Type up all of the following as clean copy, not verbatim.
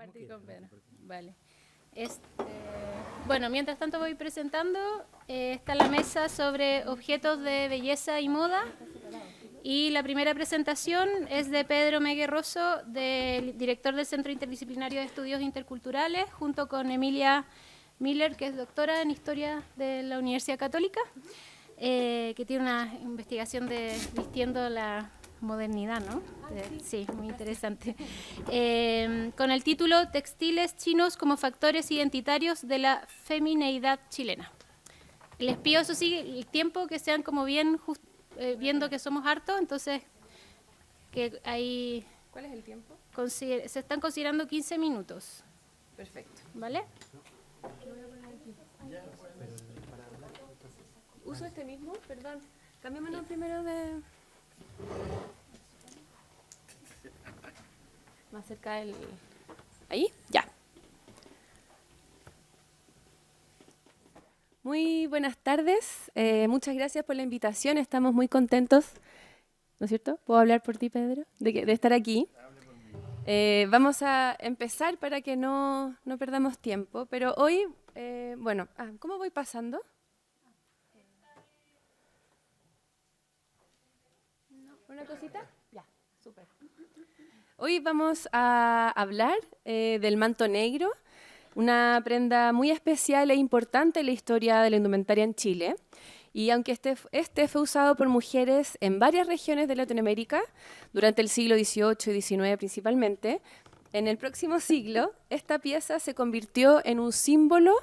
compartir con Pedro. Vale. Bueno, mientras tanto voy presentando. Está la mesa sobre objetos de belleza y moda. Y la primera presentación es de Pedro Megue Rosso, director del Centro Interdisciplinario de Estudios Interculturales, junto con Emilia Miller, que es doctora en Historia de la Universidad Católica, que tiene una investigación vistiendo la modernidad, ¿no? Sí, muy interesante. Con el título Textiles chinos como factores identitarios de la femineidad chilena. Les pido, eso sí, el tiempo, que sean como bien, viendo que somos hartos, entonces que ahí... ¿Cuál es el tiempo? Se están considerando 15 minutos. Perfecto. ¿Vale? Uso este mismo, perdón. Cambiémonos primero de... Más cerca del... ¿Ahí? Ya. Muy buenas tardes. Muchas gracias por la invitación. Estamos muy contentos, ¿no es cierto? ¿Puedo hablar por ti, Pedro? De estar aquí. Vamos a empezar para que no perdamos tiempo. Pero hoy, bueno, ¿cómo voy pasando? ¿Una cosita? Ya, súper. Hoy vamos a hablar del manto negro, una prenda muy especial e importante en la historia de la indumentaria en Chile. Y aunque este fue usado por mujeres en varias regiones de Latinoamérica durante el siglo XVIII y XIX principalmente, en el próximo siglo esta pieza se convirtió en un símbolo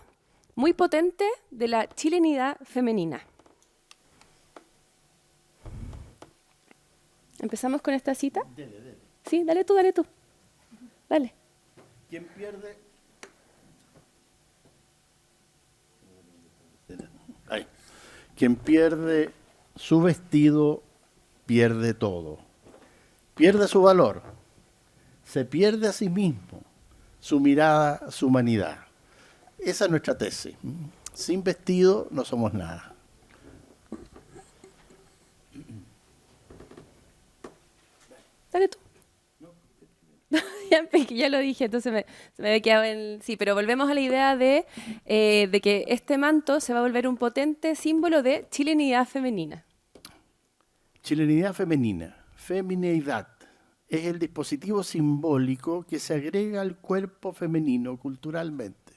muy potente de la chilenidad femenina. ¿Empezamos con esta cita? Dele. Sí, dale tú. Dale. ¿Quién pierde? Ahí. Quien pierde su vestido, pierde todo. Pierde su valor. Se pierde a sí mismo, su mirada, su humanidad. Esa es nuestra tesis. Sin vestido no somos nada. Dale tú. Ya lo dije, entonces se me había quedado en... Sí, pero volvemos a la idea de que este manto se va a volver un potente símbolo de chilenidad femenina. Chilenidad femenina, femineidad, es el dispositivo simbólico que se agrega al cuerpo femenino culturalmente.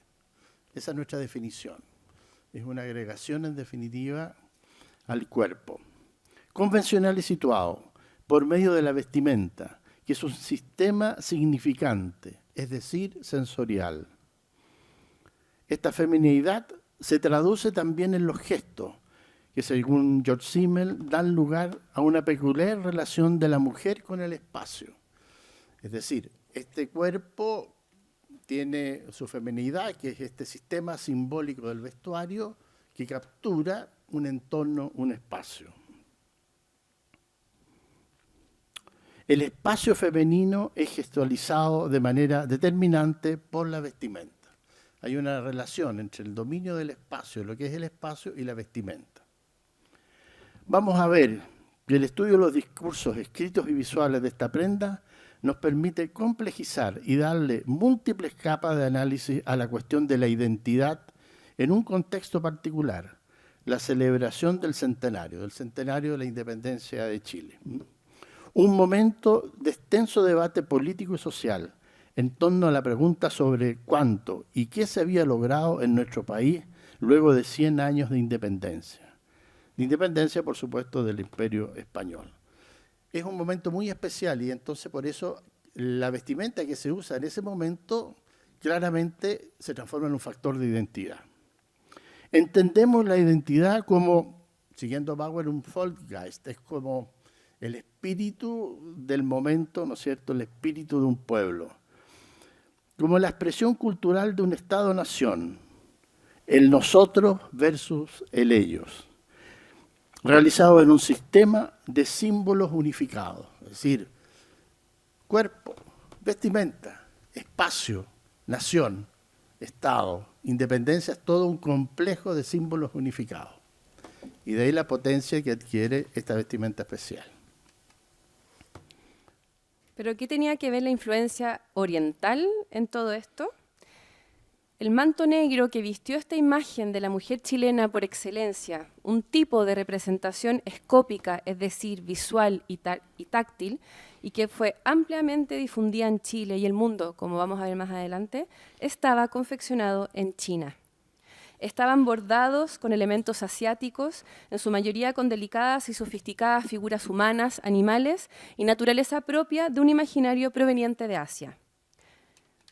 Esa es nuestra definición. Es una agregación, en definitiva, al cuerpo. Convencional y situado por medio de la vestimenta, que es un sistema significante, es decir, sensorial. Esta femineidad se traduce también en los gestos, que según George Simmel dan lugar a una peculiar relación de la mujer con el espacio. Es decir, este cuerpo tiene su femineidad, que es este sistema simbólico del vestuario que captura un entorno, un espacio. El espacio femenino es gestualizado de manera determinante por la vestimenta. Hay una relación entre el dominio del espacio, lo que es el espacio, y la vestimenta. Vamos a ver que el estudio de los discursos escritos y visuales de esta prenda nos permite complejizar y darle múltiples capas de análisis a la cuestión de la identidad en un contexto particular, la celebración del centenario de la independencia de Chile. Un momento de extenso debate político y social en torno a la pregunta sobre cuánto y qué se había logrado en nuestro país luego de 100 años de independencia. De independencia, por supuesto, del Imperio Español. Es un momento muy especial y entonces por eso la vestimenta que se usa en ese momento claramente se transforma en un factor de identidad. Entendemos la identidad como, siguiendo Bauer, un Volksgeist, es como el espíritu del momento, ¿no es cierto?, el espíritu de un pueblo, como la expresión cultural de un Estado-nación, el nosotros versus el ellos, realizado en un sistema de símbolos unificados, es decir, cuerpo, vestimenta, espacio, nación, Estado, independencia, es todo un complejo de símbolos unificados. Y de ahí la potencia que adquiere esta vestimenta especial. ¿Pero qué tenía que ver la influencia oriental en todo esto? El manto negro que vistió esta imagen de la mujer chilena por excelencia, un tipo de representación escópica, es decir, visual y táctil, y que fue ampliamente difundida en Chile y el mundo, como vamos a ver más adelante, estaba confeccionado en China. Estaban bordados con elementos asiáticos, en su mayoría con delicadas y sofisticadas figuras humanas, animales y naturaleza propia de un imaginario proveniente de Asia.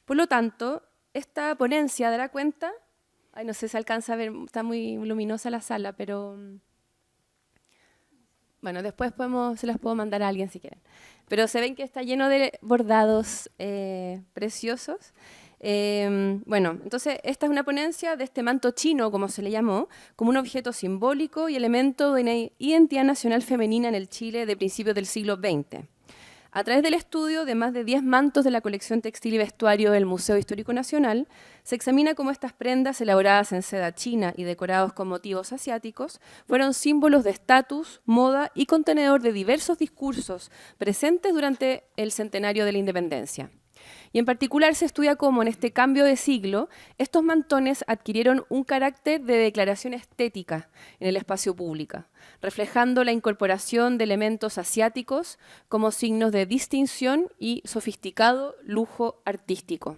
Por lo tanto, esta ponencia dará cuenta, ay, no sé si alcanza a ver, está muy luminosa la sala, pero bueno, después se las puedo mandar a alguien si quieren. Pero se ven que está lleno de bordados preciosos. Bueno, entonces esta es una ponencia de este manto chino, como se le llamó, como un objeto simbólico y elemento de una identidad nacional femenina en el Chile de principios del siglo XX. A través del estudio de más de 10 mantos de la colección textil y vestuario del Museo Histórico Nacional, se examina cómo estas prendas elaboradas en seda china y decorados con motivos asiáticos fueron símbolos de estatus, moda y contenedor de diversos discursos presentes durante el centenario de la independencia. Y en particular se estudia cómo en este cambio de siglo estos mantones adquirieron un carácter de declaración estética en el espacio público, reflejando la incorporación de elementos asiáticos como signos de distinción y sofisticado lujo artístico.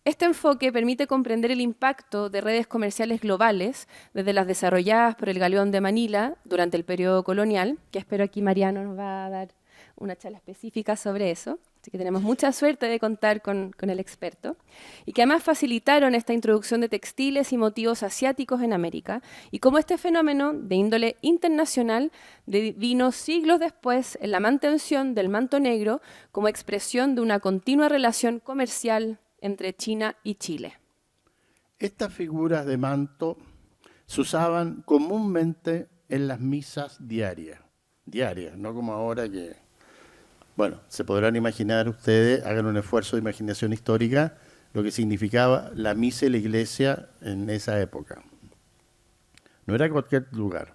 Este enfoque permite comprender el impacto de redes comerciales globales, desde las desarrolladas por el Galeón de Manila durante el periodo colonial, que espero aquí Mariano nos va a dar una charla específica sobre eso, así que tenemos mucha suerte de contar con el experto, y que además facilitaron esta introducción de textiles y motivos asiáticos en América, y cómo este fenómeno de índole internacional vino siglos después en la mantención del manto negro como expresión de una continua relación comercial entre China y Chile. Estas figuras de manto se usaban comúnmente en las misas diarias, no como ahora que, bueno, se podrán imaginar ustedes, hagan un esfuerzo de imaginación histórica, lo que significaba la misa y la iglesia en esa época. No era cualquier lugar.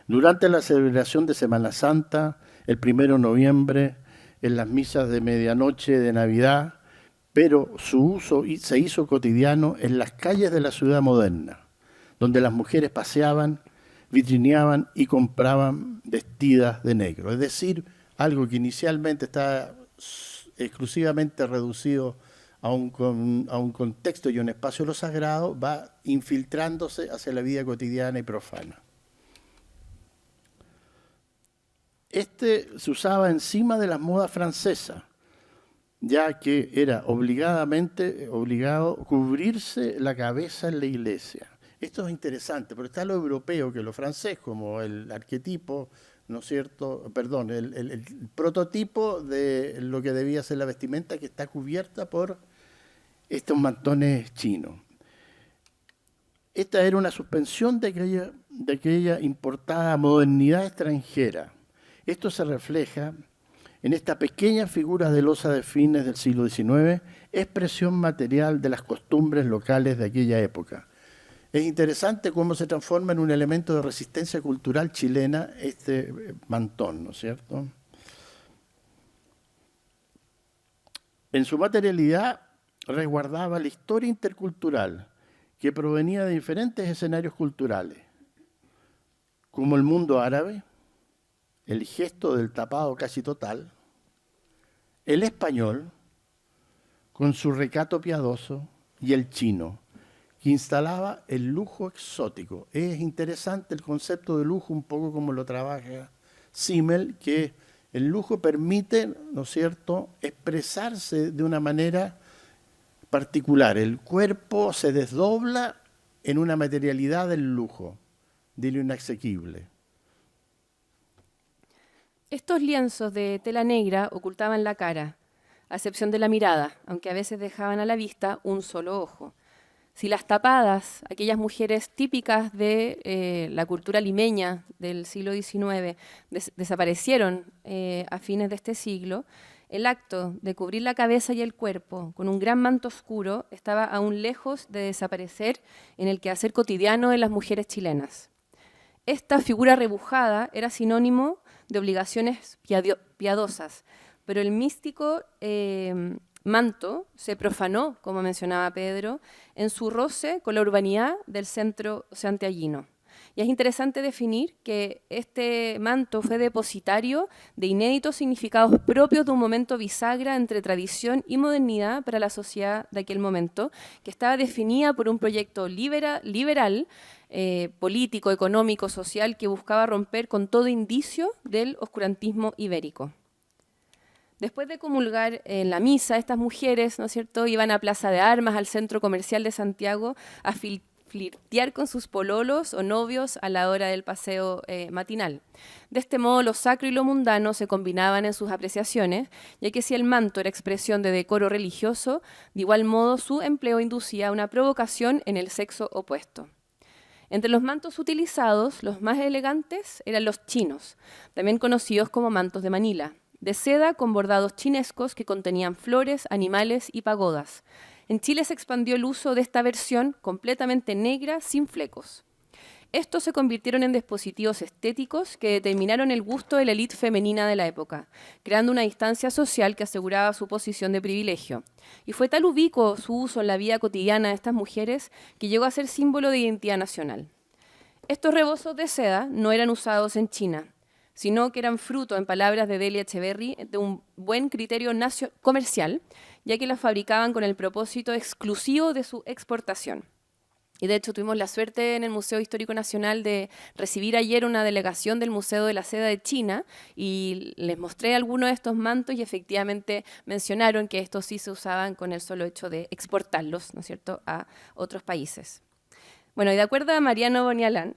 Durante la celebración de Semana Santa, el 1 de noviembre, en las misas de medianoche de Navidad, pero su uso se hizo cotidiano en las calles de la ciudad moderna, donde las mujeres paseaban, vitrineaban y compraban vestidas de negro. Es decir, algo que inicialmente estaba exclusivamente reducido a un contexto y un espacio de lo sagrado, va infiltrándose hacia la vida cotidiana y profana. Este se usaba encima de las modas francesas, ya que era obligado cubrirse la cabeza en la iglesia. Esto es interesante, pero está lo europeo que lo francés, como el arquetipo, ¿no es cierto? Perdón, el prototipo de lo que debía ser la vestimenta, que está cubierta por estos mantones chinos. Esta era una suspensión de aquella importada modernidad extranjera. Esto se refleja en esta pequeña figura de loza de fines del siglo XIX, expresión material de las costumbres locales de aquella época. Es interesante cómo se transforma en un elemento de resistencia cultural chilena este mantón, ¿no es cierto? En su materialidad resguardaba la historia intercultural que provenía de diferentes escenarios culturales, como el mundo árabe, el gesto del tapado casi total, el español, con su recato piadoso, y el chino, que instalaba el lujo exótico. Es interesante el concepto de lujo, un poco como lo trabaja Simmel, que el lujo permite, ¿no es cierto?, expresarse de una manera particular. El cuerpo se desdobla en una materialidad del lujo, de lo inasequible. Estos lienzos de tela negra ocultaban la cara, a excepción de la mirada, aunque a veces dejaban a la vista un solo ojo. Si las tapadas, aquellas mujeres típicas de la cultura limeña del siglo XIX, desaparecieron a fines de este siglo, el acto de cubrir la cabeza y el cuerpo con un gran manto oscuro estaba aún lejos de desaparecer en el quehacer cotidiano de las mujeres chilenas. Esta figura rebujada era sinónimo de obligaciones piadosas, pero el místico manto se profanó, como mencionaba Pedro, en su roce con la urbanidad del centro santiaguino. Y es interesante definir que este manto fue depositario de inéditos significados propios de un momento bisagra entre tradición y modernidad para la sociedad de aquel momento, que estaba definida por un proyecto liberal, político, económico, social, que buscaba romper con todo indicio del oscurantismo ibérico. Después de comulgar en la misa, estas mujeres, ¿no es cierto?, iban a Plaza de Armas, al centro comercial de Santiago, a flirtear con sus pololos o novios a la hora del paseo matinal. De este modo, lo sacro y lo mundano se combinaban en sus apreciaciones, ya que si el manto era expresión de decoro religioso, de igual modo su empleo inducía una provocación en el sexo opuesto. Entre los mantos utilizados, los más elegantes eran los chinos, también conocidos como mantos de Manila, de seda con bordados chinescos que contenían flores, animales y pagodas. En Chile se expandió el uso de esta versión completamente negra, sin flecos. Estos se convirtieron en dispositivos estéticos que determinaron el gusto de la élite femenina de la época, creando una distancia social que aseguraba su posición de privilegio. Y fue tal ubicuo su uso en la vida cotidiana de estas mujeres que llegó a ser símbolo de identidad nacional. Estos rebozos de seda no eran usados en China, sino que eran fruto, en palabras de Delia Echeverry, de un buen criterio comercial, ya que las fabricaban con el propósito exclusivo de su exportación. Y de hecho tuvimos la suerte en el Museo Histórico Nacional de recibir ayer una delegación del Museo de la Seda de China y les mostré algunos de estos mantos y efectivamente mencionaron que estos sí se usaban con el solo hecho de exportarlos, ¿no es cierto?, a otros países. Bueno, y de acuerdo a Mariano Bonialán,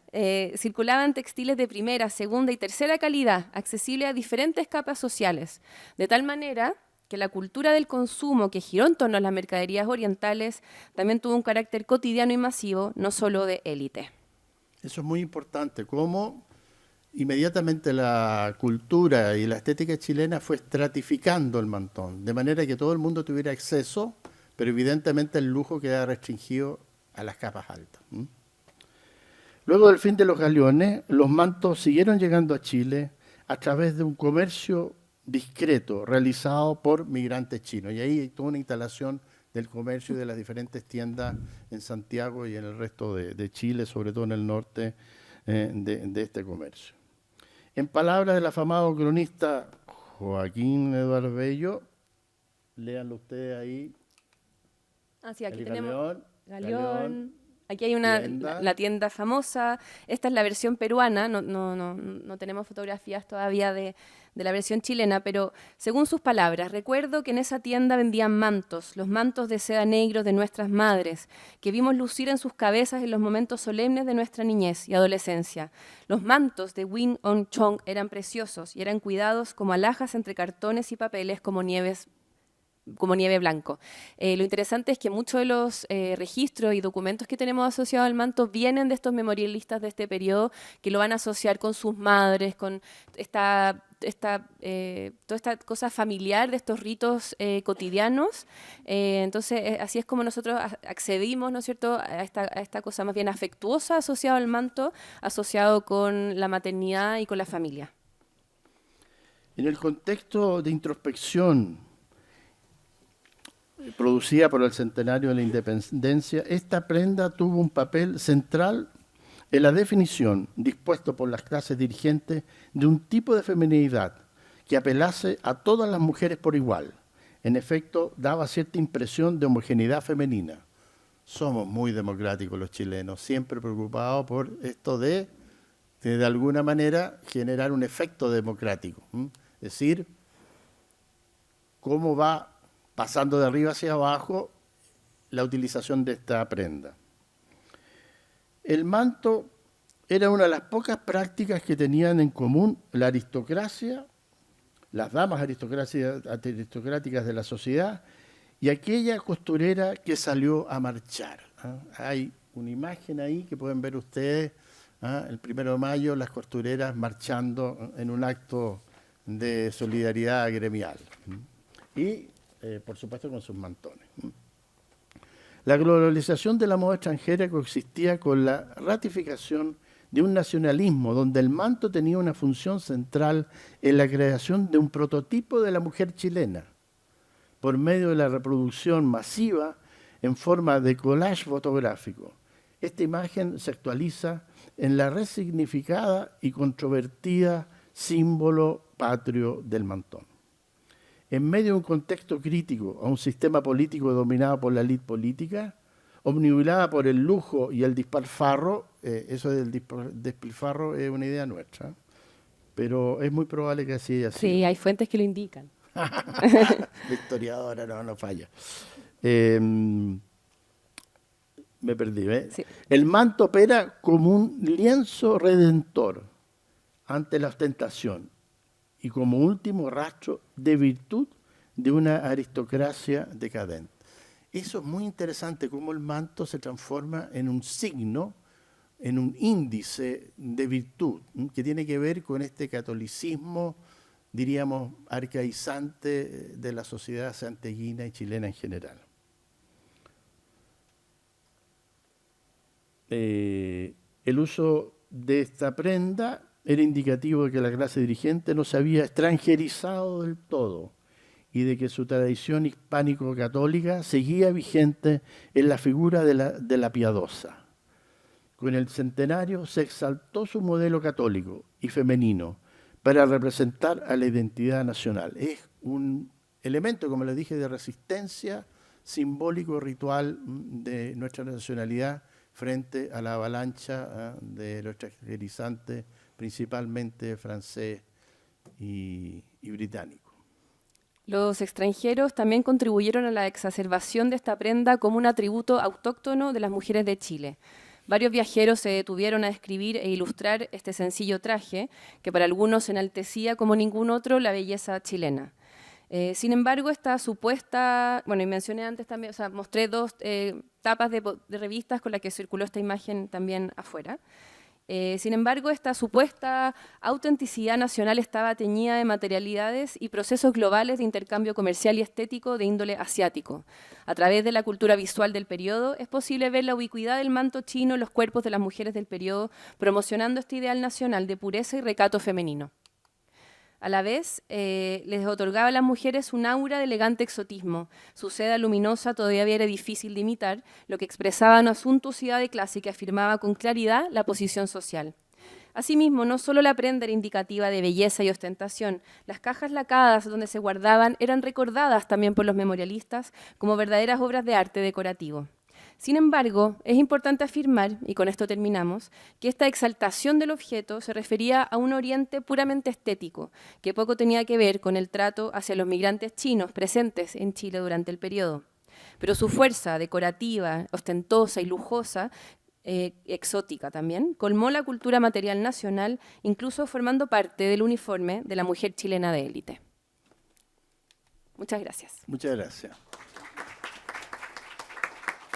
circulaban textiles de primera, segunda y tercera calidad, accesibles a diferentes capas sociales, de tal manera que la cultura del consumo que giró en torno a las mercaderías orientales también tuvo un carácter cotidiano y masivo, no solo de élite. Eso es muy importante, cómo inmediatamente la cultura y la estética chilena fue estratificando el mantón, de manera que todo el mundo tuviera acceso, pero evidentemente el lujo quedaba restringido a las capas altas. Luego del fin de los galeones, los mantos siguieron llegando a Chile a través de un comercio discreto realizado por migrantes chinos. Y ahí hay toda una instalación del comercio y de las diferentes tiendas en Santiago y en el resto de Chile, sobre todo en el norte de este comercio. En palabras del afamado cronista Joaquín Eduardo Bello, léanlo ustedes ahí. Sí, aquí el tenemos Galeón. Aquí hay la tienda famosa. Esta es la versión peruana, no tenemos fotografías todavía de la versión chilena, pero según sus palabras, recuerdo que en esa tienda vendían mantos, los mantos de seda negros de nuestras madres, que vimos lucir en sus cabezas en los momentos solemnes de nuestra niñez y adolescencia. Los mantos de Win On Chong eran preciosos y eran cuidados como alhajas entre cartones y papeles como nieve blanco. Lo interesante es que muchos de los registros y documentos que tenemos asociados al manto vienen de estos memorialistas de este periodo que lo van a asociar con sus madres, con toda esta cosa familiar de estos ritos cotidianos. Entonces, así es como nosotros accedimos, ¿no es cierto?, a esta cosa más bien afectuosa asociada al manto, asociado con la maternidad y con la familia. En el contexto de introspección producida por el centenario de la independencia, esta prenda tuvo un papel central en la definición, dispuesto por las clases dirigentes, de un tipo de feminidad que apelase a todas las mujeres por igual. En efecto, daba cierta impresión de homogeneidad femenina. Somos muy democráticos los chilenos, siempre preocupados por esto de alguna manera, generar un efecto democrático. Es decir, cómo va pasando de arriba hacia abajo la utilización de esta prenda. El manto era una de las pocas prácticas que tenían en común la aristocracia, las damas aristocráticas de la sociedad y aquella costurera que salió a marchar. Hay una imagen ahí que pueden ver ustedes, el 1 de mayo, las costureras marchando en un acto de solidaridad gremial. Y por supuesto con sus mantones. La globalización de la moda extranjera coexistía con la ratificación de un nacionalismo donde el manto tenía una función central en la creación de un prototipo de la mujer chilena, por medio de la reproducción masiva en forma de collage fotográfico. Esta imagen se actualiza en la resignificada y controvertida símbolo patrio del mantón. En medio de un contexto crítico a un sistema político dominado por la élite política, omnibulada por el lujo y el despilfarro, eso del despilfarro es una idea nuestra, pero es muy probable que así haya sido. Sí, hay fuentes que lo indican. La historiadora no falla. Me perdí, ¿eh? Sí. El manto opera como un lienzo redentor ante la ostentación y como último rastro de virtud de una aristocracia decadente. Eso es muy interesante, cómo el manto se transforma en un signo, en un índice de virtud, que tiene que ver con este catolicismo, diríamos, arcaizante de la sociedad santiaguina y chilena en general. El uso de esta prenda era indicativo de que la clase dirigente no se había extranjerizado del todo y de que su tradición hispánico-católica seguía vigente en la figura de la piadosa. Con el centenario se exaltó su modelo católico y femenino para representar a la identidad nacional. Es un elemento, como les dije, de resistencia simbólico ritual de nuestra nacionalidad frente a la avalancha de los extranjerizantes, principalmente francés y británico. Los extranjeros también contribuyeron a la exacerbación de esta prenda como un atributo autóctono de las mujeres de Chile. Varios viajeros se detuvieron a describir e ilustrar este sencillo traje, que para algunos enaltecía como ningún otro la belleza chilena. Sin embargo, esta supuesta, bueno, y mencioné antes también, o sea, mostré dos tapas de revistas con las que circuló esta imagen también afuera. Sin embargo, esta supuesta autenticidad nacional estaba teñida de materialidades y procesos globales de intercambio comercial y estético de índole asiático. A través de la cultura visual del periodo, es posible ver la ubicuidad del manto chino en los cuerpos de las mujeres del periodo, promocionando este ideal nacional de pureza y recato femenino. A la vez, les otorgaba a las mujeres un aura de elegante exotismo. Su seda luminosa todavía era difícil de imitar, lo que expresaba una suntuosidad de clase que afirmaba con claridad la posición social. Asimismo, no solo la prenda era indicativa de belleza y ostentación, las cajas lacadas donde se guardaban eran recordadas también por los memorialistas como verdaderas obras de arte decorativo. Sin embargo, es importante afirmar, y con esto terminamos, que esta exaltación del objeto se refería a un oriente puramente estético, que poco tenía que ver con el trato hacia los migrantes chinos presentes en Chile durante el periodo. Pero su fuerza decorativa, ostentosa y lujosa, exótica también, colmó la cultura material nacional, incluso formando parte del uniforme de la mujer chilena de élite. Muchas gracias. Muchas gracias.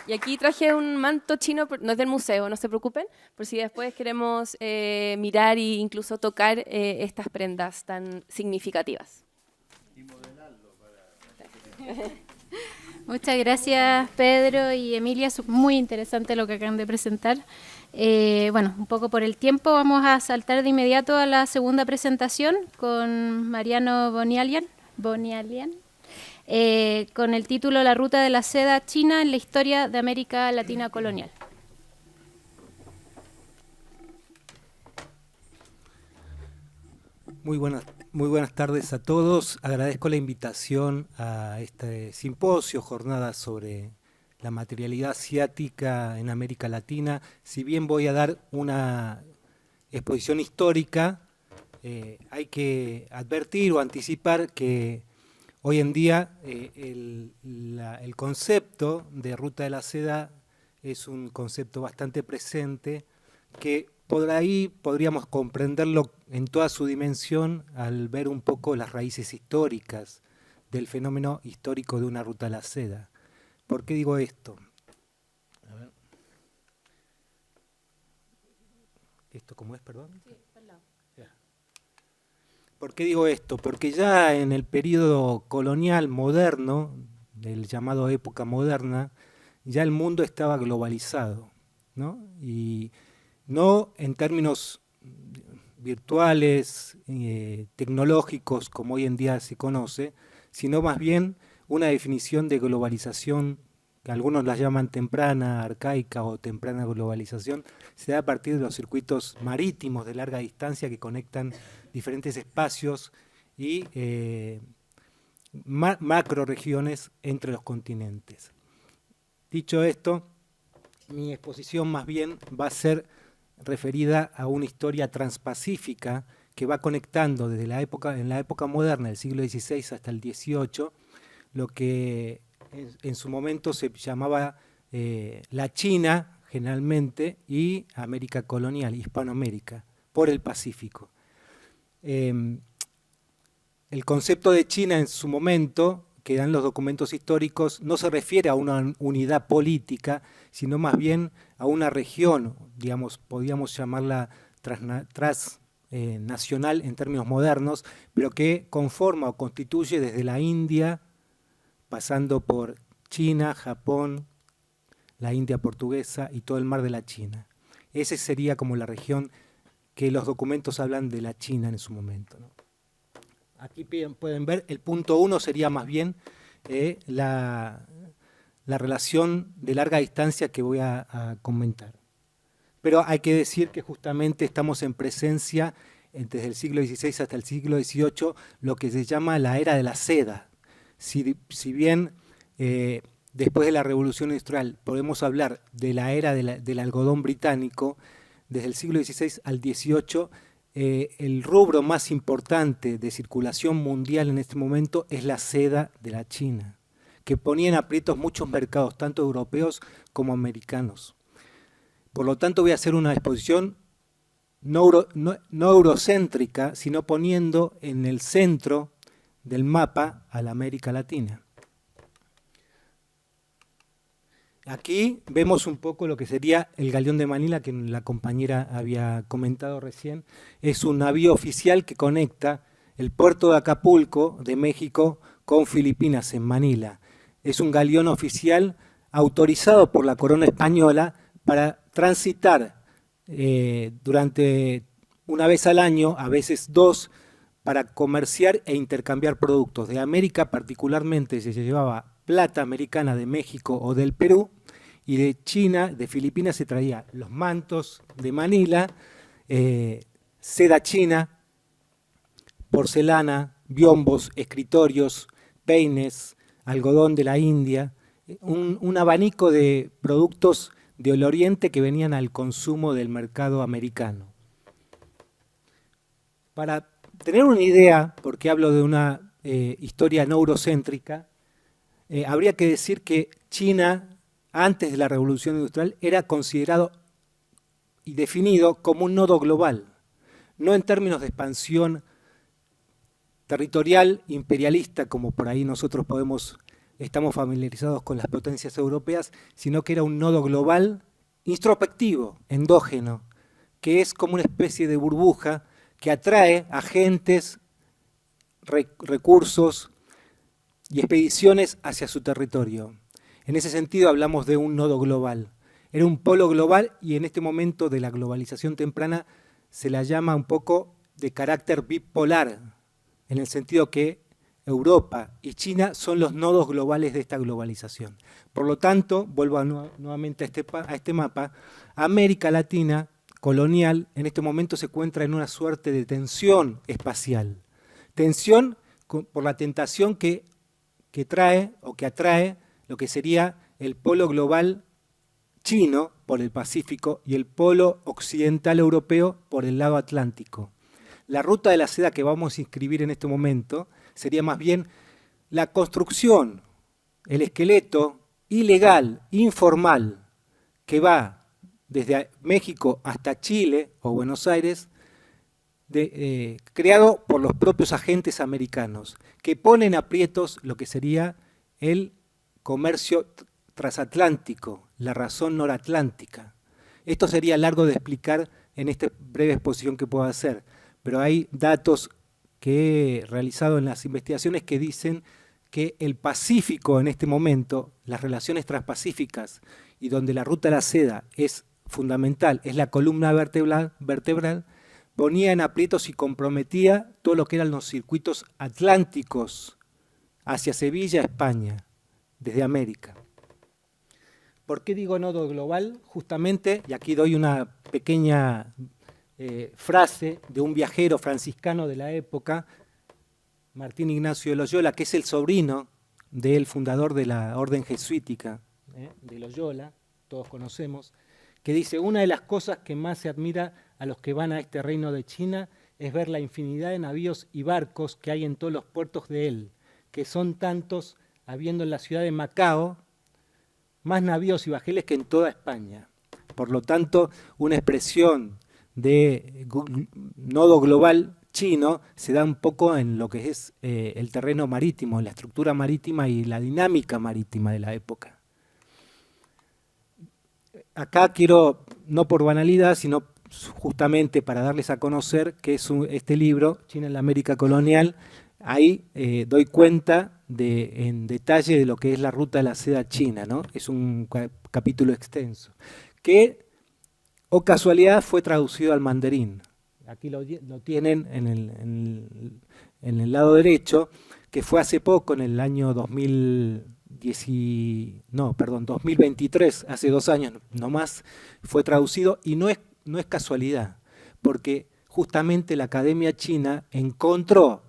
Y aquí traje un manto chino, no es del museo, no se preocupen, por si después queremos mirar e incluso tocar estas prendas tan significativas. Y modelarlo para... Muchas gracias, Pedro y Emilia. Muy interesante lo que acaban de presentar. Bueno, un poco por el tiempo, vamos a saltar de inmediato a la segunda presentación con Mariano Bonialian. Con el título La ruta de la seda china en la historia de América Latina colonial. Muy buenas tardes a todos. Agradezco la invitación a este simposio, jornada sobre la materialidad asiática en América Latina. Si bien voy a dar una exposición histórica, hay que advertir o anticipar que hoy en día el concepto de ruta de la seda es un concepto bastante presente que por ahí podríamos comprenderlo en toda su dimensión al ver un poco las raíces históricas del fenómeno histórico de una ruta de la seda. ¿Por qué digo esto? A ver. ¿Esto cómo es, perdón? Sí, al lado. ¿Por qué digo esto? Porque ya en el periodo colonial moderno, del llamado época moderna, ya el mundo estaba globalizado, ¿no? Y no en términos virtuales, tecnológicos, como hoy en día se conoce, sino más bien una definición de globalización, que algunos la llaman temprana, arcaica o temprana globalización, se da a partir de los circuitos marítimos de larga distancia que conectan diferentes espacios y macroregiones entre los continentes. Dicho esto, mi exposición más bien va a ser referida a una historia transpacífica que va conectando desde en la época moderna, del siglo XVI hasta el XVIII, lo que en su momento se llamaba la China, generalmente, y América colonial, Hispanoamérica, por el Pacífico. El concepto de China en su momento, que dan los documentos históricos, no se refiere a una unidad política, sino más bien a una región, digamos, podríamos llamarla transnacional en términos modernos, pero que conforma o constituye desde la India, pasando por China, Japón, la India portuguesa y todo el mar de la China. Esa sería como la región que los documentos hablan de la China en su momento, ¿no? Aquí pueden ver, el punto 1 sería más bien la relación de larga distancia que voy a comentar. Pero hay que decir que justamente estamos en presencia, desde el siglo XVI hasta el siglo XVIII, lo que se llama la era de la seda. Si bien después de la Revolución Industrial podemos hablar de la era del algodón británico, desde el siglo XVI al XVIII, el rubro más importante de circulación mundial en este momento es la seda de la China, que ponía en aprietos muchos mercados, tanto europeos como americanos. Por lo tanto, voy a hacer una exposición no eurocéntrica, sino poniendo en el centro del mapa a la América Latina. Aquí vemos un poco lo que sería el Galeón de Manila, que la compañera había comentado recién. Es un navío oficial que conecta el puerto de Acapulco, de México, con Filipinas, en Manila. Es un galeón oficial autorizado por la corona española para transitar durante una vez al año, a veces dos, para comerciar e intercambiar productos. De América particularmente se llevaba plata americana de México o del Perú, y de China, de Filipinas, se traía los mantos de Manila, seda china, porcelana, biombos, escritorios, peines, algodón de la India, un abanico de productos del Oriente que venían al consumo del mercado americano. Para tener una idea, porque hablo de una historia no eurocéntrica, habría que decir que China, antes de la Revolución Industrial, era considerado y definido como un nodo global, no en términos de expansión territorial, imperialista, como por ahí nosotros estamos familiarizados con las potencias europeas, sino que era un nodo global introspectivo, endógeno, que es como una especie de burbuja que atrae agentes, recursos y expediciones hacia su territorio. En ese sentido hablamos de un nodo global. Era un polo global y en este momento de la globalización temprana se la llama un poco de carácter bipolar, en el sentido que Europa y China son los nodos globales de esta globalización. Por lo tanto, vuelvo nuevamente a este mapa, América Latina colonial en este momento se encuentra en una suerte de tensión espacial. Tensión por la tentación que trae o que atrae lo que sería el polo global chino por el Pacífico y el polo occidental europeo por el lado atlántico. La ruta de la seda que vamos a inscribir en este momento sería más bien la construcción, el esqueleto ilegal, informal, que va desde México hasta Chile o Buenos Aires, creado por los propios agentes americanos, que ponen aprietos lo que sería el comercio transatlántico, la razón noratlántica. Esto sería largo de explicar en esta breve exposición que puedo hacer, pero hay datos que he realizado en las investigaciones que dicen que el Pacífico en este momento, las relaciones transpacíficas y donde la ruta de la seda es fundamental, es la columna vertebral, ponía en aprietos y comprometía todo lo que eran los circuitos atlánticos hacia Sevilla, España, desde América. ¿Por qué digo nodo global? Justamente, y aquí doy una pequeña frase de un viajero franciscano de la época, Martín Ignacio de Loyola, que es el sobrino del fundador de la orden jesuítica de Loyola, todos conocemos, que dice: una de las cosas que más se admira a los que van a este reino de China es ver la infinidad de navíos y barcos que hay en todos los puertos de él, que son tantos, habiendo en la ciudad de Macao más navíos y bajeles que en toda España. Por lo tanto, una expresión de nodo global chino se da un poco en lo que es el terreno marítimo, la estructura marítima y la dinámica marítima de la época. Acá quiero, no por banalidad, sino justamente para darles a conocer que es este libro, China en la América Colonial. Ahí doy cuenta en detalle de lo que es la ruta de la seda china, ¿no? Es un capítulo extenso, que, o casualidad, fue traducido al mandarín. Aquí lo tienen en el lado derecho, que fue hace poco, en el año 2023, hace 2 años nomás, fue traducido, y no es casualidad, porque justamente la Academia China encontró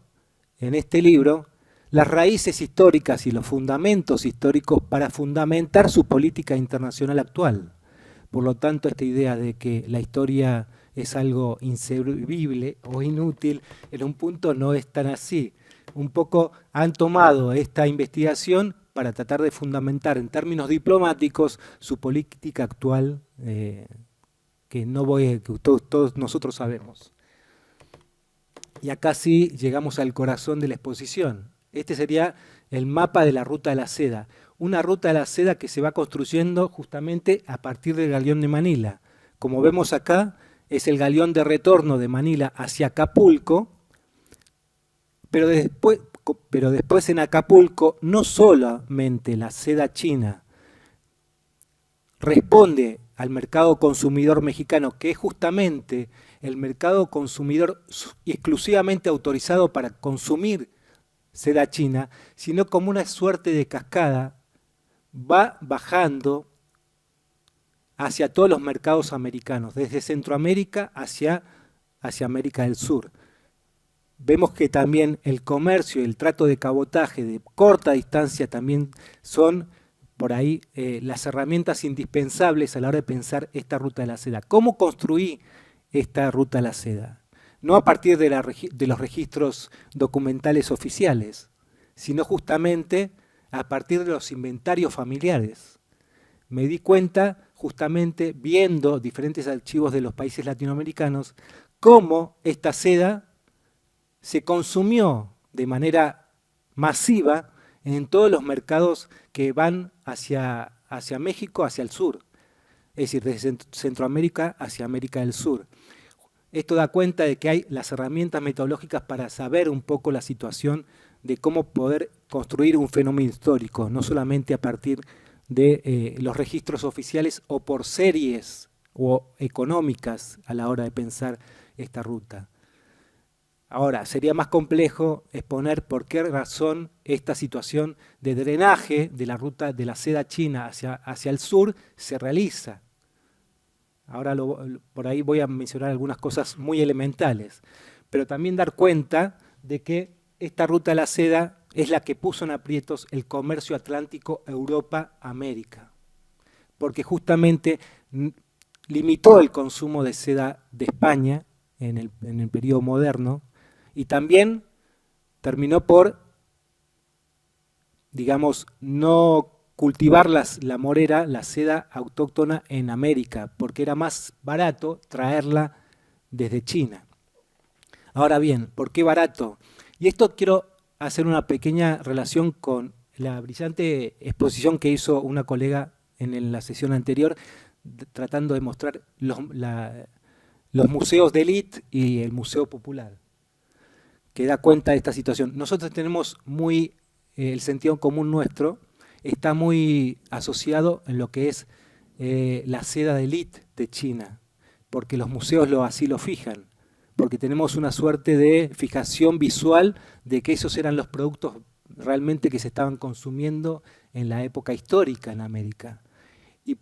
en este libro las raíces históricas y los fundamentos históricos para fundamentar su política internacional actual. Por lo tanto, esta idea de que la historia es algo inservible o inútil, en un punto no es tan así. Un poco han tomado esta investigación para tratar de fundamentar en términos diplomáticos su política actual, que todos nosotros sabemos. Y acá sí llegamos al corazón de la exposición. Este sería el mapa de la ruta de la seda. Una ruta de la seda que se va construyendo justamente a partir del galeón de Manila. Como vemos acá, es el galeón de retorno de Manila hacia Acapulco, pero después en Acapulco no solamente la seda china responde al mercado consumidor mexicano, que es justamente el mercado consumidor exclusivamente autorizado para consumir seda china, sino como una suerte de cascada, va bajando hacia todos los mercados americanos, desde Centroamérica hacia América del Sur. Vemos que también el comercio y el trato de cabotaje de corta distancia también son por ahí las herramientas indispensables a la hora de pensar esta ruta de la seda. ¿Cómo construí esta ruta de la seda? No a partir de los registros documentales oficiales, sino justamente a partir de los inventarios familiares. Me di cuenta, justamente viendo diferentes archivos de los países latinoamericanos, cómo esta seda se consumió de manera masiva en todos los mercados que van hacia México, hacia el sur, es decir, desde Centroamérica hacia América del Sur. Esto da cuenta de que hay las herramientas metodológicas para saber un poco la situación de cómo poder construir un fenómeno histórico, no solamente a partir de los registros oficiales o por series o económicas a la hora de pensar esta ruta. Ahora, sería más complejo exponer por qué razón esta situación de drenaje de la ruta de la seda china hacia el sur se realiza. Ahora por ahí voy a mencionar algunas cosas muy elementales, pero también dar cuenta de que esta ruta de la seda es la que puso en aprietos el comercio atlántico Europa-América, porque justamente limitó el consumo de seda de España en el periodo moderno, y también terminó por, digamos, no cultivar la morera, la seda autóctona en América, porque era más barato traerla desde China. Ahora bien, ¿por qué barato? Y esto quiero hacer una pequeña relación con la brillante exposición que hizo una colega en la sesión anterior, tratando de mostrar los museos de élite y el museo popular, que da cuenta de esta situación. Nosotros tenemos el sentido común nuestro está muy asociado en lo que es la seda de élite de China, porque los museos así lo fijan, porque tenemos una suerte de fijación visual de que esos eran los productos realmente que se estaban consumiendo en la época histórica en América. Y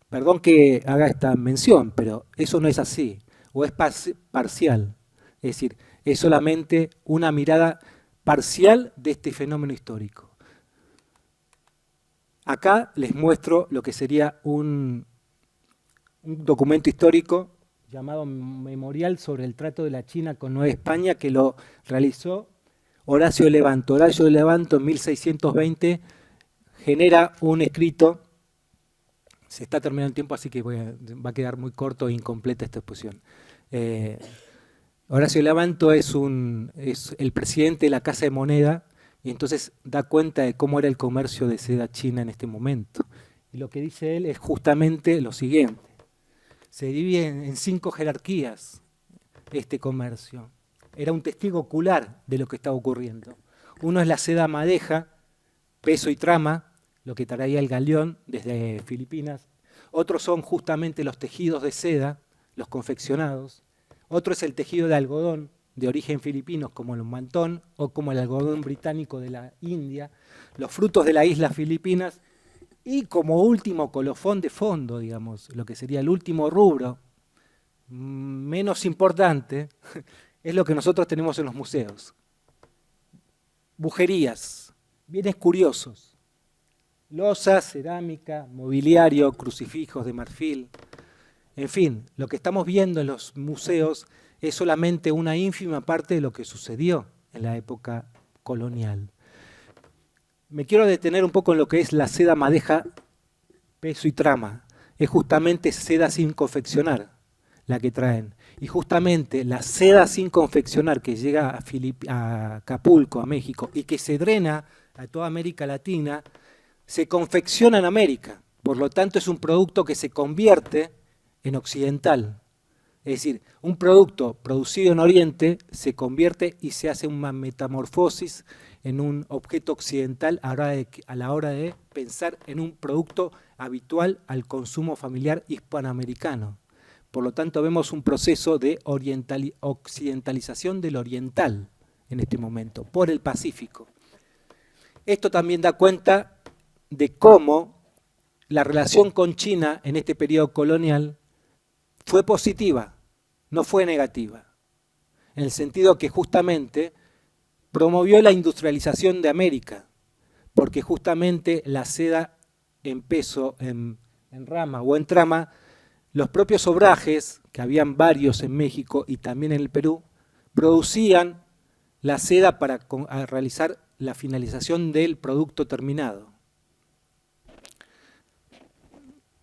perdón que haga esta mención, pero eso no es así, o es parcial, es decir, es solamente una mirada parcial de este fenómeno histórico. Acá les muestro lo que sería un documento histórico llamado Memorial sobre el trato de la China con Nueva España, que lo realizó Horacio Levanto. Horacio Levanto en 1620 genera un escrito, se está terminando el tiempo, así que va a quedar muy corto e incompleta esta exposición. Horacio Levanto es el presidente de la Casa de Moneda, y entonces da cuenta de cómo era el comercio de seda china en este momento. Y lo que dice él es justamente lo siguiente. Se divide en 5 jerarquías este comercio. Era un testigo ocular de lo que estaba ocurriendo. Uno es la seda madeja, peso y trama, lo que traía el galeón desde Filipinas. Otros son justamente los tejidos de seda, los confeccionados. Otro es el tejido de algodón, de origen filipino, como el mantón o como el algodón británico de la India, los frutos de las islas Filipinas, y como último colofón de fondo, digamos, lo que sería el último rubro, menos importante, es lo que nosotros tenemos en los museos. Bujerías, bienes curiosos, losas, cerámica, mobiliario, crucifijos de marfil. En fin, lo que estamos viendo en los museos es solamente una ínfima parte de lo que sucedió en la época colonial. Me quiero detener un poco en lo que es la seda madeja, peso y trama. Es justamente seda sin confeccionar la que traen. Y justamente la seda sin confeccionar que llega a Acapulco, a México, y que se drena a toda América Latina, se confecciona en América. Por lo tanto, es un producto que se convierte en occidental. Es decir, un producto producido en Oriente se convierte y se hace una metamorfosis en un objeto occidental a la hora de pensar en un producto habitual al consumo familiar hispanoamericano. Por lo tanto, vemos un proceso de occidentalización del oriental en este momento, por el Pacífico. Esto también da cuenta de cómo la relación con China en este periodo colonial fue positiva, no fue negativa, en el sentido que justamente promovió la industrialización de América, porque justamente la seda en peso, en rama o en trama, los propios obrajes, que habían varios en México y también en el Perú, producían la seda para realizar la finalización del producto terminado.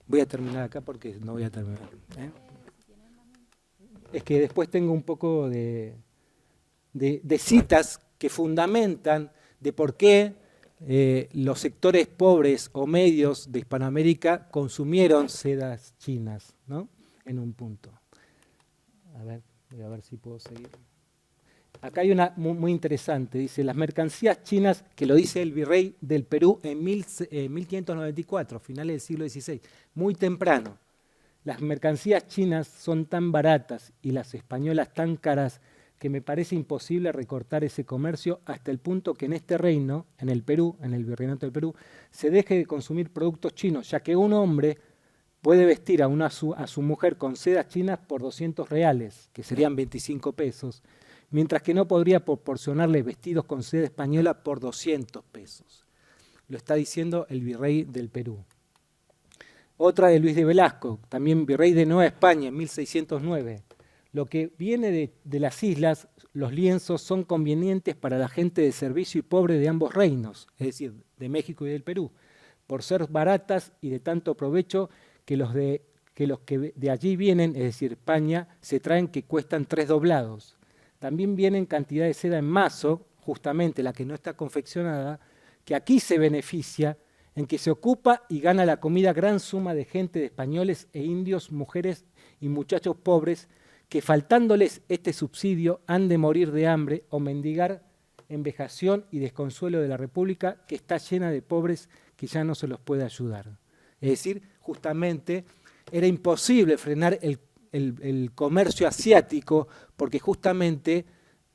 Voy a terminar acá porque no voy a terminar. Es que después tengo un poco de citas que fundamentan de por qué los sectores pobres o medios de Hispanoamérica consumieron sedas chinas, ¿no? En un punto. A ver, voy a ver si puedo seguir. Acá hay una muy interesante, dice, las mercancías chinas, que lo dice el virrey del Perú en 1594, finales del siglo XVI, muy temprano. Las mercancías chinas son tan baratas y las españolas tan caras que me parece imposible recortar ese comercio hasta el punto que en este reino, en el Perú, en el virreinato del Perú, se deje de consumir productos chinos, ya que un hombre puede vestir a su mujer con sedas chinas por 200 reales, que serían 25 pesos, mientras que no podría proporcionarle vestidos con seda española por 200 pesos. Lo está diciendo el virrey del Perú. Otra de Luis de Velasco, también virrey de Nueva España en 1609. Lo que viene de las islas, los lienzos son convenientes para la gente de servicio y pobre de ambos reinos, es decir, de México y del Perú, por ser baratas y de tanto provecho que los que de allí vienen, es decir, España, se traen que cuestan 3 doblados. También vienen cantidad de seda en mazo, justamente la que no está confeccionada, que aquí se beneficia, en que se ocupa y gana la comida gran suma de gente, de españoles e indios, mujeres y muchachos pobres, que faltándoles este subsidio han de morir de hambre o mendigar en vejación y desconsuelo de la República, que está llena de pobres que ya no se los puede ayudar. Es decir, justamente era imposible frenar el comercio asiático porque justamente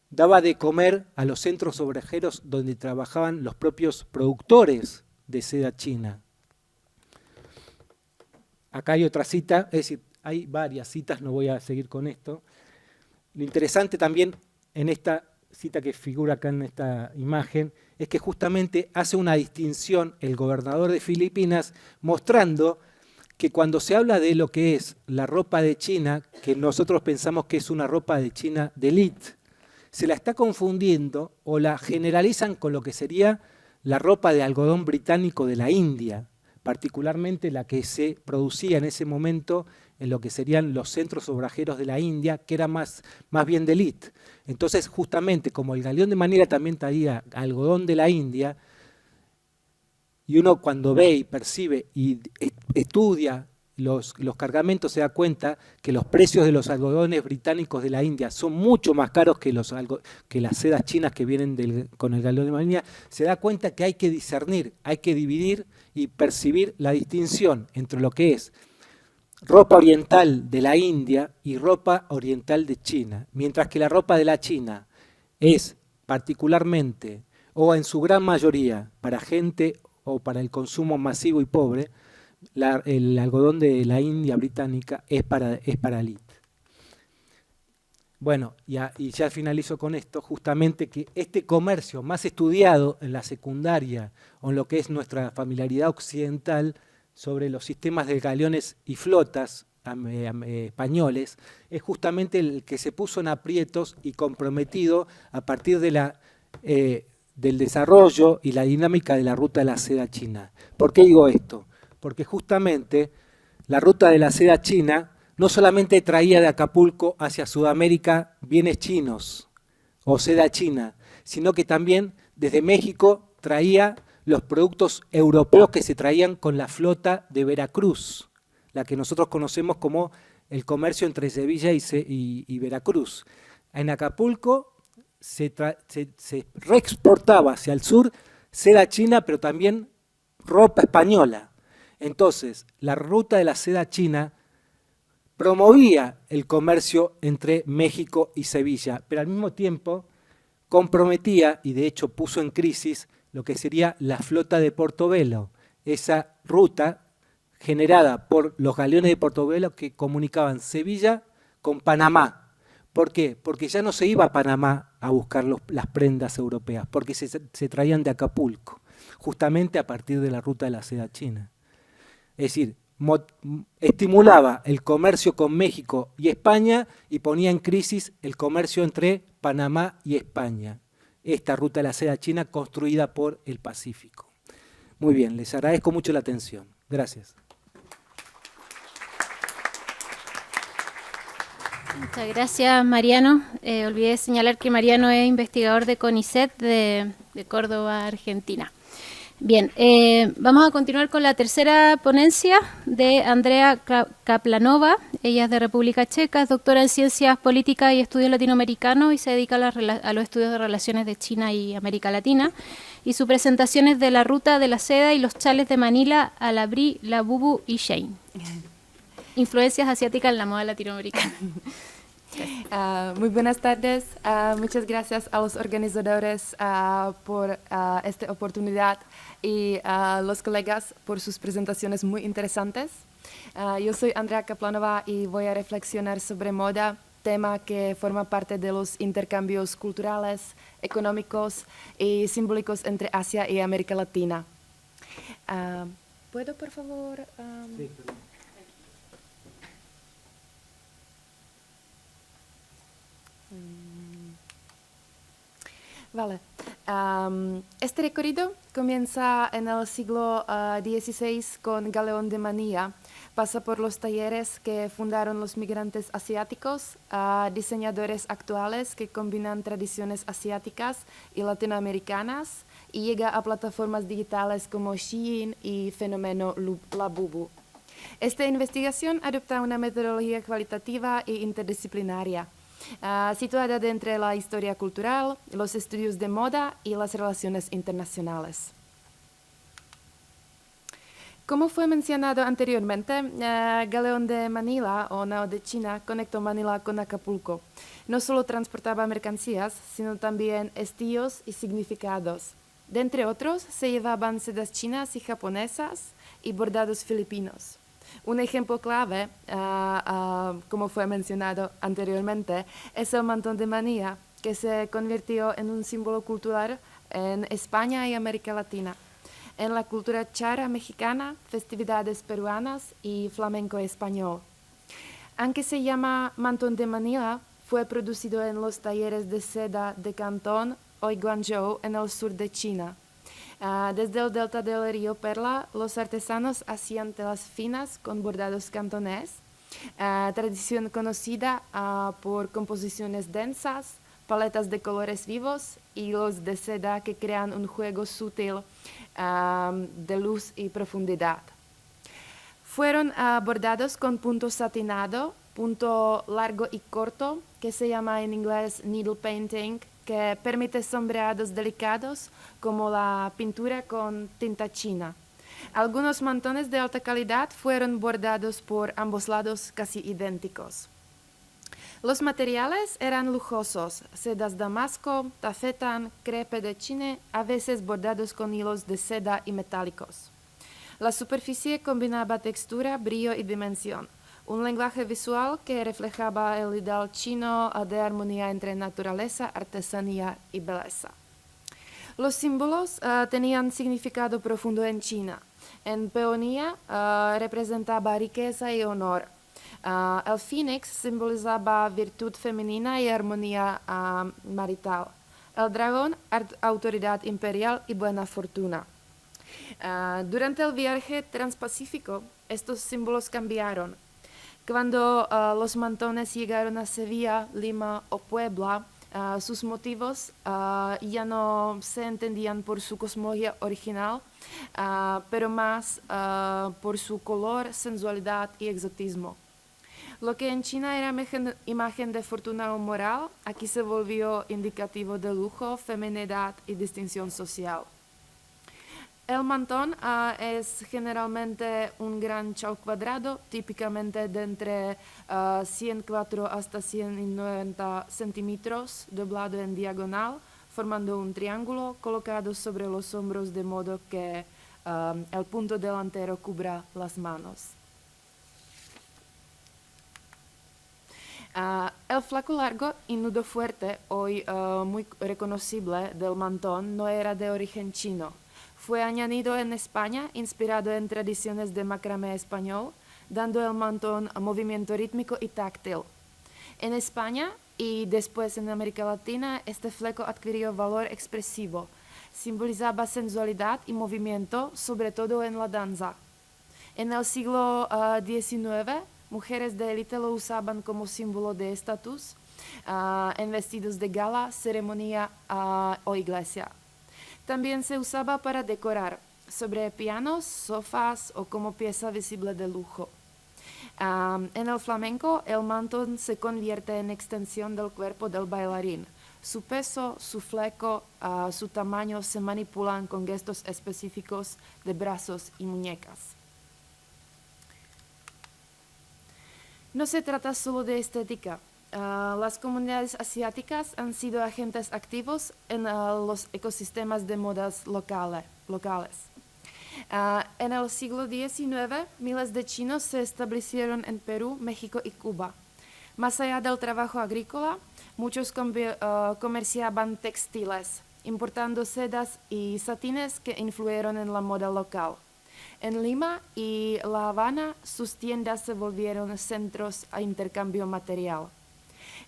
daba de comer a los centros obrajeros donde trabajaban los propios productores de seda china. Acá hay otra cita, es decir, hay varias citas, no voy a seguir con esto. Lo interesante también en esta cita que figura acá en esta imagen es que justamente hace una distinción el gobernador de Filipinas mostrando que cuando se habla de lo que es la ropa de China, que nosotros pensamos que es una ropa de China de élite, se la está confundiendo o la generalizan con lo que sería la ropa de algodón británico de la India, particularmente la que se producía en ese momento en lo que serían los centros obrajeros de la India, que era más bien de élite. Entonces, justamente, como el galeón de Manila también traía algodón de la India, y uno cuando ve y percibe y estudia los cargamentos se da cuenta que los precios de los algodones británicos de la India son mucho más caros que las sedas chinas que vienen con el galeón de Manila. Se da cuenta que hay que discernir, hay que dividir y percibir la distinción entre lo que es ropa oriental de la India y ropa oriental de China, mientras que la ropa de la China es particularmente o en su gran mayoría para gente o para el consumo masivo y pobre, el algodón de la India británica es para élite. Bueno, y ya finalizo con esto, justamente que este comercio más estudiado en la secundaria o en lo que es nuestra familiaridad occidental sobre los sistemas de galeones y flotas españoles, es justamente el que se puso en aprietos y comprometido a partir de del desarrollo y la dinámica de la ruta de la seda china. ¿Por qué digo esto? Porque justamente la ruta de la seda china no solamente traía de Acapulco hacia Sudamérica bienes chinos o seda china, sino que también desde México traía los productos europeos que se traían con la flota de Veracruz, la que nosotros conocemos como el comercio entre Sevilla y Veracruz. En Acapulco se reexportaba hacia el sur seda china, pero también ropa española. Entonces, la ruta de la seda china promovía el comercio entre México y Sevilla, pero al mismo tiempo comprometía, y de hecho puso en crisis, lo que sería la flota de Portobelo, esa ruta generada por los galeones de Portobelo que comunicaban Sevilla con Panamá. ¿Por qué? Porque ya no se iba a Panamá a buscar las prendas europeas, porque se traían de Acapulco, justamente a partir de la ruta de la seda china. Es decir, estimulaba el comercio con México y España y ponía en crisis el comercio entre Panamá y España. Esta ruta de la seda china construida por el Pacífico. Muy bien, les agradezco mucho la atención. Gracias. Muchas gracias, Mariano. Olvidé señalar que Mariano es investigador de CONICET de Córdoba, Argentina. Bien, vamos a continuar con la tercera ponencia de Andrea Kaplanova. Ella es de República Checa, es doctora en Ciencias Políticas y Estudios Latinoamericanos y se dedica a los estudios de relaciones de China y América Latina. Y su presentación es de la ruta de la seda y los chales de Manila a la Brie, la Bubu y Shane. Influencias asiáticas en la moda latinoamericana. Muy buenas tardes. Muchas gracias a los organizadores por esta oportunidad y a los colegas por sus presentaciones muy interesantes. Yo soy Andrea Kaplanova y voy a reflexionar sobre moda, tema que forma parte de los intercambios culturales, económicos y simbólicos entre Asia y América Latina. ¿Puedo, por favor? Sí, Vale. Este recorrido comienza en el siglo XVI con Galeón de Manila. Pasa por los talleres que fundaron los migrantes asiáticos, diseñadores actuales que combinan tradiciones asiáticas y latinoamericanas y llega a plataformas digitales como Shein y Fenómeno Labubu. Esta investigación adopta una metodología cualitativa e interdisciplinaria, situada entre la historia cultural, los estudios de moda y las relaciones internacionales. Como fue mencionado anteriormente, Galeón de Manila o Nao de China conectó Manila con Acapulco. No solo transportaba mercancías, sino también estilos y significados. De entre otros, se llevaban sedas chinas y japonesas y bordados filipinos. Un ejemplo clave, como fue mencionado anteriormente, es el mantón de Manila, que se convirtió en un símbolo cultural en España y América Latina. En la cultura charra mexicana, festividades peruanas y flamenco español. Aunque se llama mantón de Manila, fue producido en los talleres de seda de Cantón o Guangzhou en el sur de China. Desde el delta del río Perla, los artesanos hacían telas finas con bordados cantonés, tradición conocida por composiciones densas, paletas de colores vivos, hilos de seda que crean un juego sutil de luz y profundidad. Fueron bordados con punto satinado, punto largo y corto, que se llama en inglés needle painting, que permite sombreados delicados como la pintura con tinta china. Algunos mantones de alta calidad fueron bordados por ambos lados casi idénticos. Los materiales eran lujosos, sedas damasco, tafetán, crepe de China, a veces bordados con hilos de seda y metálicos. La superficie combinaba textura, brillo y dimensión, un lenguaje visual que reflejaba el ideal chino de armonía entre naturaleza, artesanía y belleza. Los símbolos tenían significado profundo en China. En peonía representaba riqueza y honor. El fénix simbolizaba virtud femenina y armonía marital. El dragón, autoridad imperial y buena fortuna. Durante el viaje transpacífico, estos símbolos cambiaron. Cuando los mantones llegaron a Sevilla, Lima o Puebla, sus motivos ya no se entendían por su cosmología original, pero más por su color, sensualidad y exotismo. Lo que en China era imagen de fortuna o moral, aquí se volvió indicativo de lujo, feminidad y distinción social. El mantón es generalmente un gran chal cuadrado, típicamente de entre 104 hasta 190 centímetros, doblado en diagonal, formando un triángulo colocado sobre los hombros de modo que el punto delantero cubra las manos. El flaco largo y nudo fuerte, hoy muy reconocible del mantón, no era de origen chino. Fue añadido en España, inspirado en tradiciones de macramé español, dando al mantón movimiento rítmico y táctil. En España y después en América Latina, este fleco adquirió valor expresivo. Simbolizaba sensualidad y movimiento, sobre todo en la danza. En el siglo XIX, mujeres de élite lo usaban como símbolo de estatus en vestidos de gala, ceremonia o iglesia. También se usaba para decorar, sobre pianos, sofás o como pieza visible de lujo. En el flamenco, el mantón se convierte en extensión del cuerpo del bailarín. Su peso, su fleco, su tamaño se manipulan con gestos específicos de brazos y muñecas. No se trata solo de estética. Las comunidades asiáticas han sido agentes activos en los ecosistemas de modas locales. En el siglo XIX, miles de chinos se establecieron en Perú, México y Cuba. Más allá del trabajo agrícola, muchos comerciaban textiles, importando sedas y satines que influyeron en la moda local. En Lima y La Habana, sus tiendas se volvieron centros a intercambio material.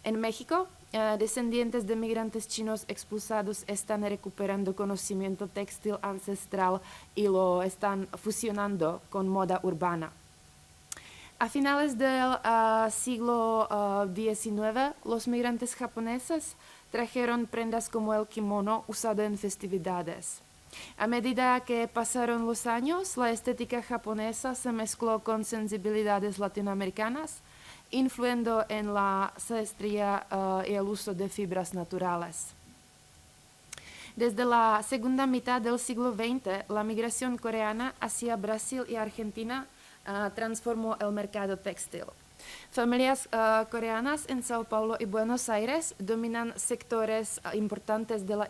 En México, descendientes de migrantes chinos expulsados están recuperando conocimiento textil ancestral y lo están fusionando con moda urbana. A finales del siglo XIX, los migrantes japoneses trajeron prendas como el kimono usado en festividades. A medida que pasaron los años, la estética japonesa se mezcló con sensibilidades latinoamericanas, influyendo en la sastrería y el uso de fibras naturales. Desde la segunda mitad del siglo XX, la migración coreana hacia Brasil y Argentina transformó el mercado textil. Familias coreanas en Sao Paulo y Buenos Aires dominan sectores importantes de la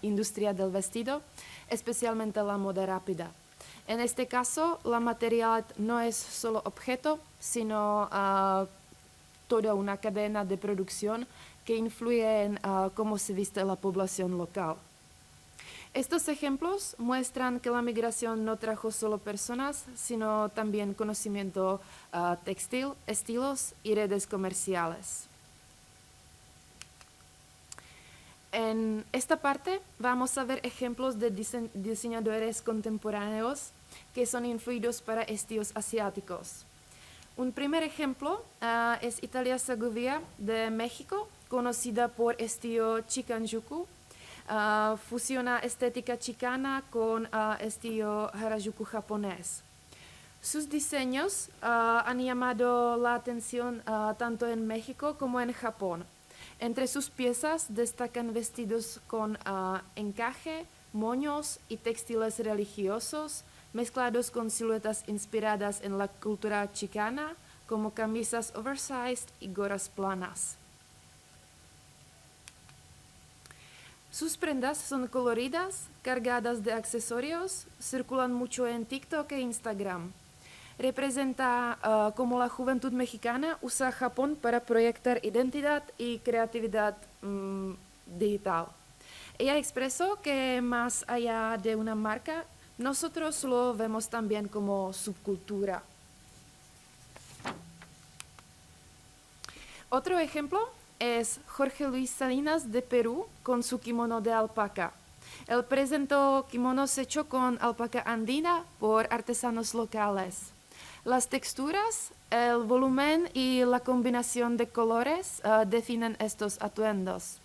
industria del vestido, especialmente la moda rápida. En este caso, la materialidad no es solo objeto, sino toda una cadena de producción que influye en cómo se viste la población local. Estos ejemplos muestran que la migración no trajo solo personas, sino también conocimiento textil, estilos y redes comerciales. En esta parte vamos a ver ejemplos de diseñadores contemporáneos que son influidos para estilos asiáticos. Un primer ejemplo es Italia Segovia de México, conocida por estilo Chikanjuku. Fusiona estética chicana con estilo Harajuku japonés. Sus diseños han llamado la atención tanto en México como en Japón. Entre sus piezas destacan vestidos con encaje, moños y textiles religiosos, mezclados con siluetas inspiradas en la cultura chicana, como camisas oversized y gorras planas. Sus prendas son coloridas, cargadas de accesorios, circulan mucho en TikTok e Instagram. Representa cómo la juventud mexicana usa Japón para proyectar identidad y creatividad digital. Ella expresó que más allá de una marca, nosotros lo vemos también como subcultura. Otro ejemplo es Jorge Luis Salinas de Perú con su kimono de alpaca. Él presentó kimonos hechos con alpaca andina por artesanos locales. Las texturas, el volumen y la combinación de colores definen estos atuendos.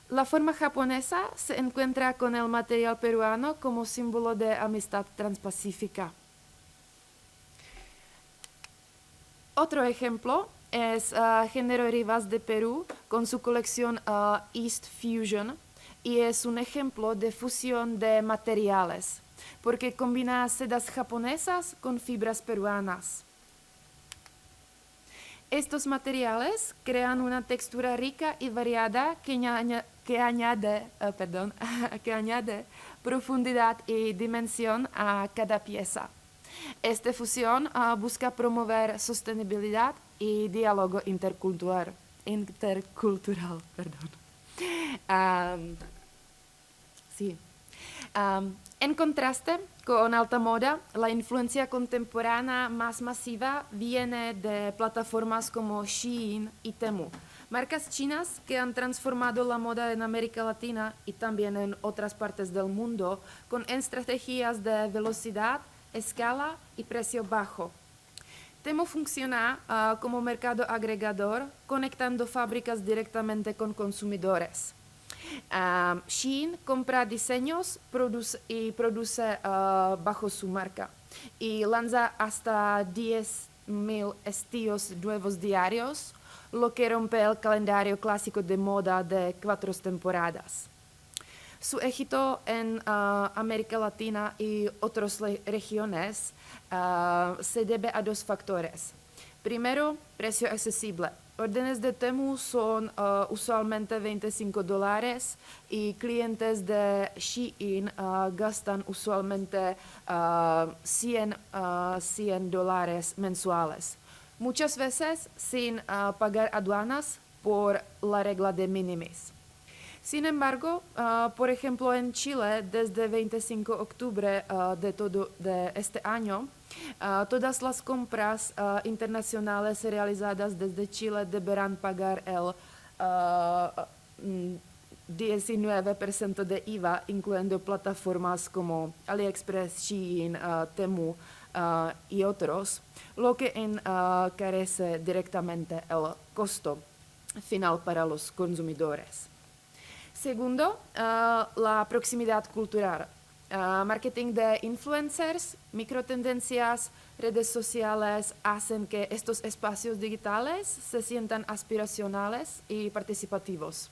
La forma japonesa se encuentra con el material peruano como símbolo de amistad transpacífica. Otro ejemplo es Género Rivas de Perú con su colección East Fusion y es un ejemplo de fusión de materiales porque combina sedas japonesas con fibras peruanas. Estos materiales crean una textura rica y variada que añade profundidad y dimensión a cada pieza. Esta fusión busca promover sostenibilidad y diálogo intercultural. En contraste con alta moda, la influencia contemporánea más masiva viene de plataformas como Shein y Temu, marcas chinas que han transformado la moda en América Latina y también en otras partes del mundo con estrategias de velocidad, escala y precio bajo. Temu funciona como mercado agregador, conectando fábricas directamente con consumidores. Shein compra diseños y produce bajo su marca y lanza hasta 10,000 estilos nuevos diarios, lo que rompe el calendario clásico de moda de 4 temporadas. Su éxito en América Latina y otras regiones se debe a 2 factores. Primero, precio accesible. Órdenes de Temu son usualmente $25 y clientes de Shein gastan usualmente $100 mensuales, muchas veces sin pagar aduanas por la regla de minimis. Sin embargo, por ejemplo, en Chile, desde 25 de octubre de este año, todas las compras internacionales realizadas desde Chile deberán pagar el 19% de IVA, incluyendo plataformas como AliExpress, Shein, Temu y otros, lo que encarece directamente el costo final para los consumidores. Segundo, la proximidad cultural. Marketing de influencers, microtendencias, redes sociales hacen que estos espacios digitales se sientan aspiracionales y participativos.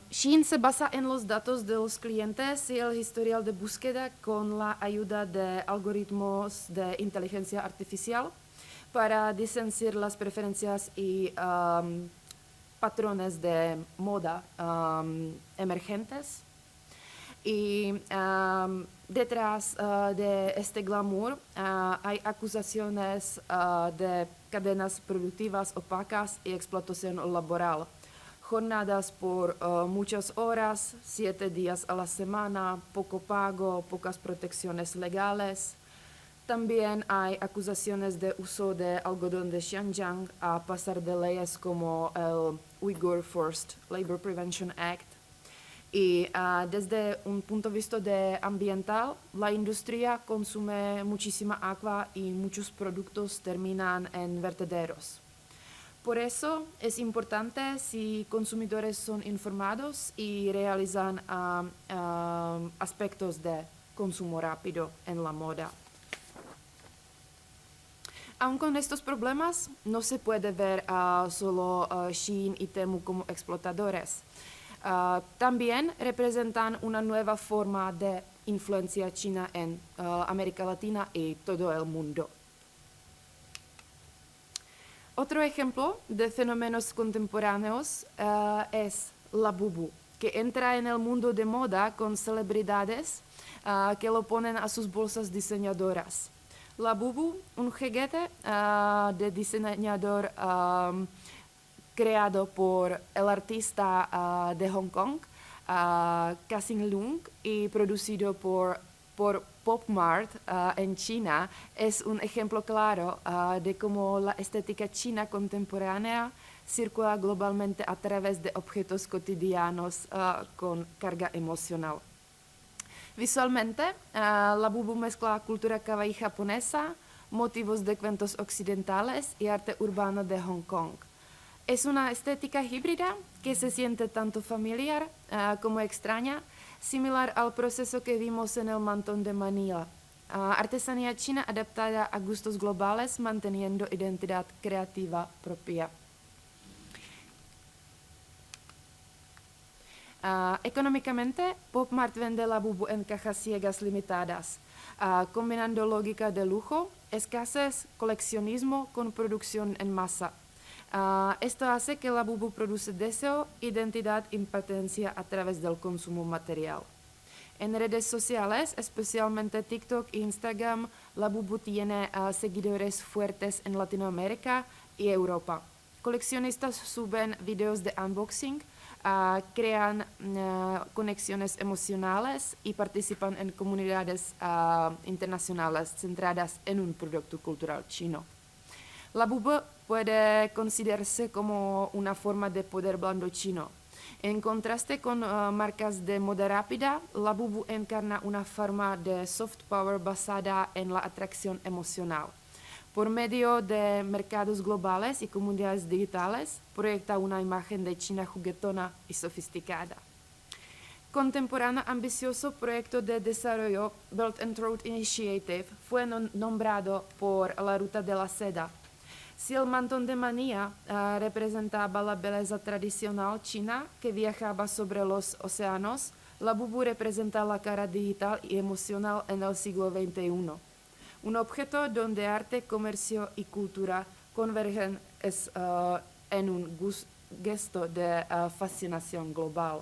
Shein se basa en los datos de los clientes y el historial de búsqueda con la ayuda de algoritmos de inteligencia artificial para discernir las preferencias y patrones de moda emergentes. Y detrás de este glamour hay acusaciones de cadenas productivas opacas y explotación laboral. Jornadas por muchas horas, 7 días a la semana, poco pago, pocas protecciones legales. También hay acusaciones de uso de algodón de Xinjiang a pasar de leyes como el Uyghur Forced Labor Prevention Act. Y desde un punto de vista ambiental, la industria consume muchísima agua y muchos productos terminan en vertederos. Por eso es importante si consumidores son informados y realizan aspectos de consumo rápido en la moda. Aun con estos problemas, no se puede ver solo Shein y Temu como explotadores. También representan una nueva forma de influencia china en América Latina y todo el mundo. Otro ejemplo de fenómenos contemporáneos es Labubu, que entra en el mundo de moda con celebridades que lo ponen a sus bolsas diseñadoras. Labubu, un juguete de diseñador creado por el artista de Hong Kong, Kasin Lung, y producido por Pop Mart en China, es un ejemplo claro de cómo la estética china contemporánea circula globalmente a través de objetos cotidianos con carga emocional. Visualmente, Labubu mezcla cultura kawaii japonesa, motivos de cuentos occidentales y arte urbano de Hong Kong. Es una estética híbrida que se siente tanto familiar como extraña, similar al proceso que vimos en el mantón de Manila. Artesanía china adaptada a gustos globales, manteniendo identidad creativa propia. Económicamente, Pop Mart vende Labubu en cajas ciegas limitadas, combinando lógica de lujo, escasez, coleccionismo con producción en masa. Esto hace que Labubu produce deseo, identidad y impotencia a través del consumo material. En redes sociales, especialmente TikTok e Instagram, Labubu tiene seguidores fuertes en Latinoamérica y Europa. Coleccionistas suben videos de unboxing, crean conexiones emocionales y participan en comunidades internacionales centradas en un producto cultural chino. Labubu puede considerarse como una forma de poder blando chino. En contraste con marcas de moda rápida, Labubu encarna una forma de soft power basada en la atracción emocional. Por medio de mercados globales y comunidades digitales, proyecta una imagen de China juguetona y sofisticada. Contemporáneo ambicioso proyecto de desarrollo Belt and Road Initiative fue nombrado por la Ruta de la Seda. Si el mantón de Manila representaba la belleza tradicional china que viajaba sobre los océanos, Labubu representa la cara digital y emocional en el siglo XXI. Un objeto donde arte, comercio y cultura convergen en un gesto de fascinación global.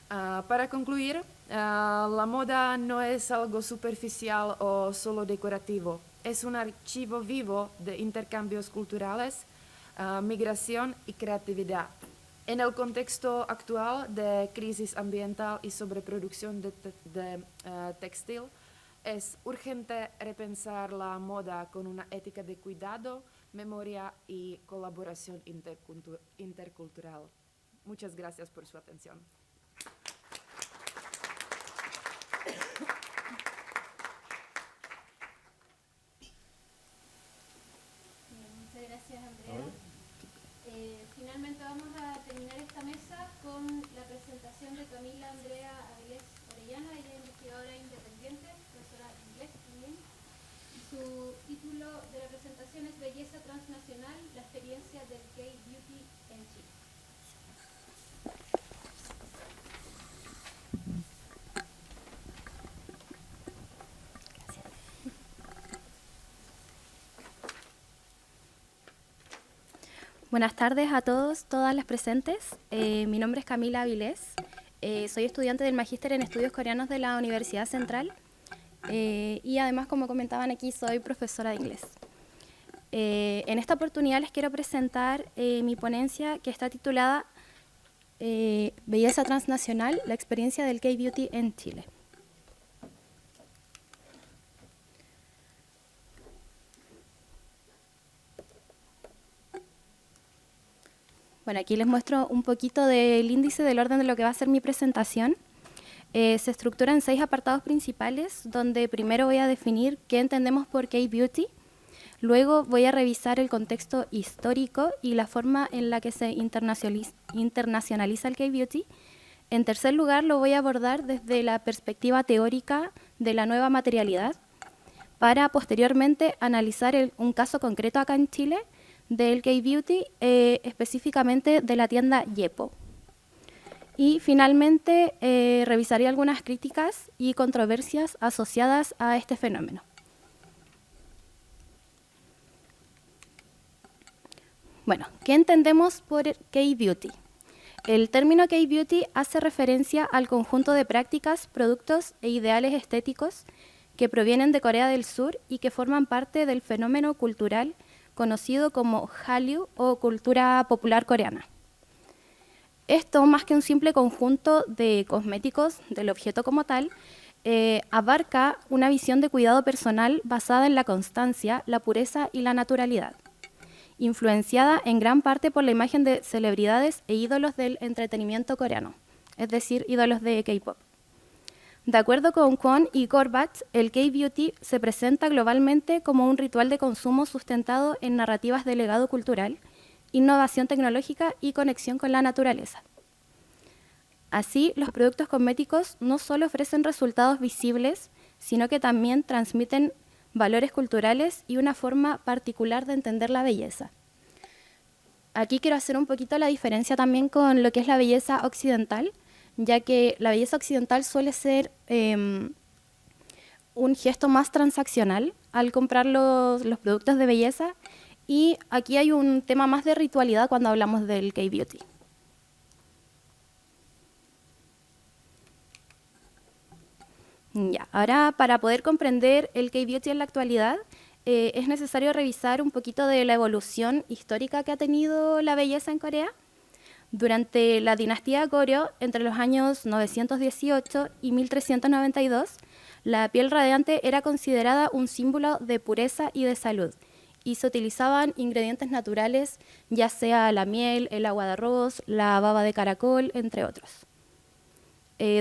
Para concluir, la moda no es algo superficial o solo decorativo. Es un archivo vivo de intercambios culturales, migración y creatividad. En el contexto actual de crisis ambiental y sobreproducción de textil, es urgente repensar la moda con una ética de cuidado, memoria y colaboración intercultural. Muchas gracias por su atención. Muchas gracias, Andrea. Finalmente vamos a terminar esta mesa con la presentación de Camila Andrea Avilés Orellana. Ella es investigadora independiente, profesora de inglés también. Su título de la presentación es Belleza Transnacional, la experiencia del K-Beauty en China. Buenas tardes a todos, todas las presentes. Mi nombre es Camila Avilés. Soy estudiante del Magíster en Estudios Coreanos de la Universidad Central. Y además, como comentaban aquí, soy profesora de inglés. En esta oportunidad les quiero presentar mi ponencia que está titulada Belleza transnacional, la experiencia del K-Beauty en Chile. Bueno, aquí les muestro un poquito del índice del orden de lo que va a ser mi presentación. Se estructura en 6 apartados principales, donde primero voy a definir qué entendemos por K-Beauty. Luego voy a revisar el contexto histórico y la forma en la que se internacionaliza el K-Beauty. En tercer lugar, lo voy a abordar desde la perspectiva teórica de la nueva materialidad, para posteriormente analizar un caso concreto acá en Chile del K-Beauty, específicamente de la tienda Yepo. Y finalmente revisaré algunas críticas y controversias asociadas a este fenómeno. Bueno, ¿qué entendemos por K-Beauty? El término K-Beauty hace referencia al conjunto de prácticas, productos e ideales estéticos que provienen de Corea del Sur y que forman parte del fenómeno cultural conocido como Hallyu o cultura popular coreana. Esto, más que un simple conjunto de cosméticos del objeto como tal, abarca una visión de cuidado personal basada en la constancia, la pureza y la naturalidad, influenciada en gran parte por la imagen de celebridades e ídolos del entretenimiento coreano, es decir, ídolos de K-pop. De acuerdo con Kwon y Gorbatz, el K-Beauty se presenta globalmente como un ritual de consumo sustentado en narrativas de legado cultural, innovación tecnológica y conexión con la naturaleza. Así, los productos cosméticos no solo ofrecen resultados visibles, sino que también transmiten valores culturales y una forma particular de entender la belleza. Aquí quiero hacer un poquito la diferencia también con lo que es la belleza occidental, ya que la belleza occidental suele ser un gesto más transaccional al comprar los productos de belleza, y aquí hay un tema más de ritualidad cuando hablamos del K-Beauty. Ya, ahora, para poder comprender el K-Beauty en la actualidad, es necesario revisar un poquito de la evolución histórica que ha tenido la belleza en Corea. Durante la dinastía Goryeo, entre los años 918 y 1392, la piel radiante era considerada un símbolo de pureza y de salud, y se utilizaban ingredientes naturales, ya sea la miel, el agua de arroz, la baba de caracol, entre otros.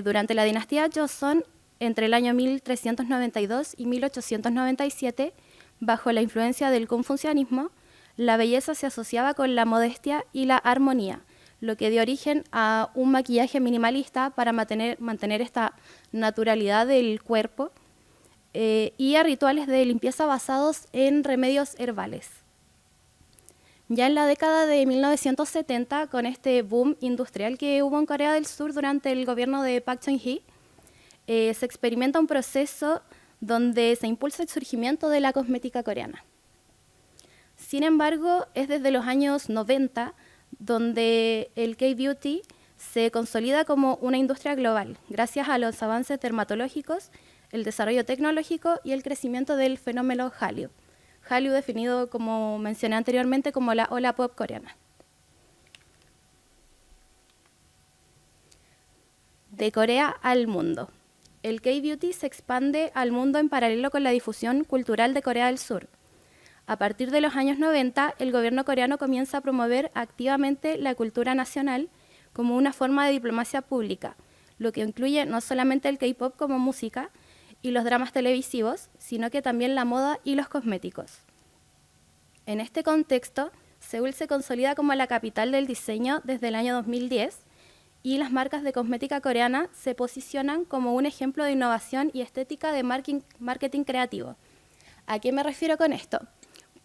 Durante la dinastía Joseon, entre el año 1392 y 1897, bajo la influencia del confucianismo, la belleza se asociaba con la modestia y la armonía, lo que dio origen a un maquillaje minimalista para mantener esta naturalidad del cuerpo, y a rituales de limpieza basados en remedios herbales. Ya en la década de 1970, con este boom industrial que hubo en Corea del Sur durante el gobierno de Park Chung-hee, se experimenta un proceso donde se impulsa el surgimiento de la cosmética coreana. Sin embargo, es desde los años 90 donde el K-Beauty se consolida como una industria global, gracias a los avances dermatológicos, el desarrollo tecnológico y el crecimiento del fenómeno Hallyu. Hallyu definido, como mencioné anteriormente, como la ola pop coreana. De Corea al mundo. El K-Beauty se expande al mundo en paralelo con la difusión cultural de Corea del Sur. A partir de los años 90, el gobierno coreano comienza a promover activamente la cultura nacional como una forma de diplomacia pública, lo que incluye no solamente el K-pop como música y los dramas televisivos, sino que también la moda y los cosméticos. En este contexto, Seúl se consolida como la capital del diseño desde el año 2010, y las marcas de cosmética coreana se posicionan como un ejemplo de innovación y estética de marketing creativo. ¿A qué me refiero con esto?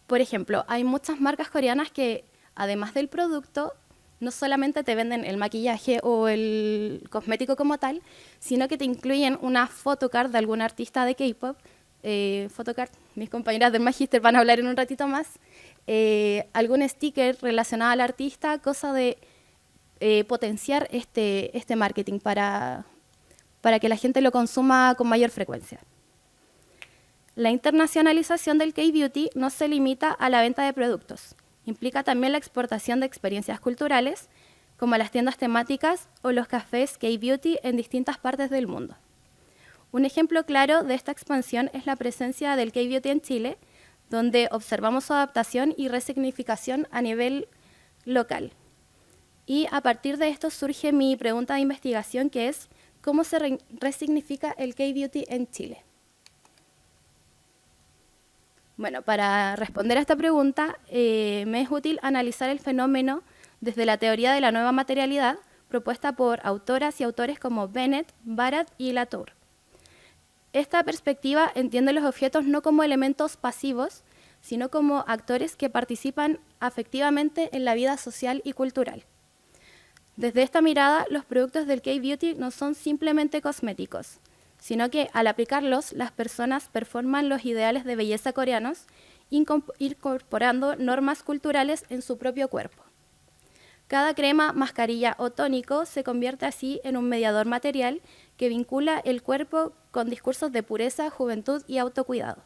Por ejemplo, hay muchas marcas coreanas que, además del producto, no solamente te venden el maquillaje o el cosmético como tal, sino que te incluyen una photocard de algún artista de K-pop. Photocard, mis compañeras del Magíster van a hablar en un ratito más. algún sticker relacionado al artista, cosa de potenciar este marketing para que la gente lo consuma con mayor frecuencia. La internacionalización del K-Beauty no se limita a la venta de productos, implica también la exportación de experiencias culturales, como las tiendas temáticas o los cafés K-Beauty en distintas partes del mundo. Un ejemplo claro de esta expansión es la presencia del K-Beauty en Chile, donde observamos su adaptación y resignificación a nivel local. Y a partir de esto surge mi pregunta de investigación, que es ¿cómo se resignifica el K-Beauty en Chile? Bueno, para responder a esta pregunta, me es útil analizar el fenómeno desde la teoría de la nueva materialidad propuesta por autoras y autores como Bennett, Barat y Latour. Esta perspectiva entiende los objetos no como elementos pasivos, sino como actores que participan afectivamente en la vida social y cultural. Desde esta mirada, los productos del K-Beauty no son simplemente cosméticos, sino que al aplicarlos, las personas performan los ideales de belleza coreanos, incorporando normas culturales en su propio cuerpo. Cada crema, mascarilla o tónico se convierte así en un mediador material que vincula el cuerpo con discursos de pureza, juventud y autocuidado.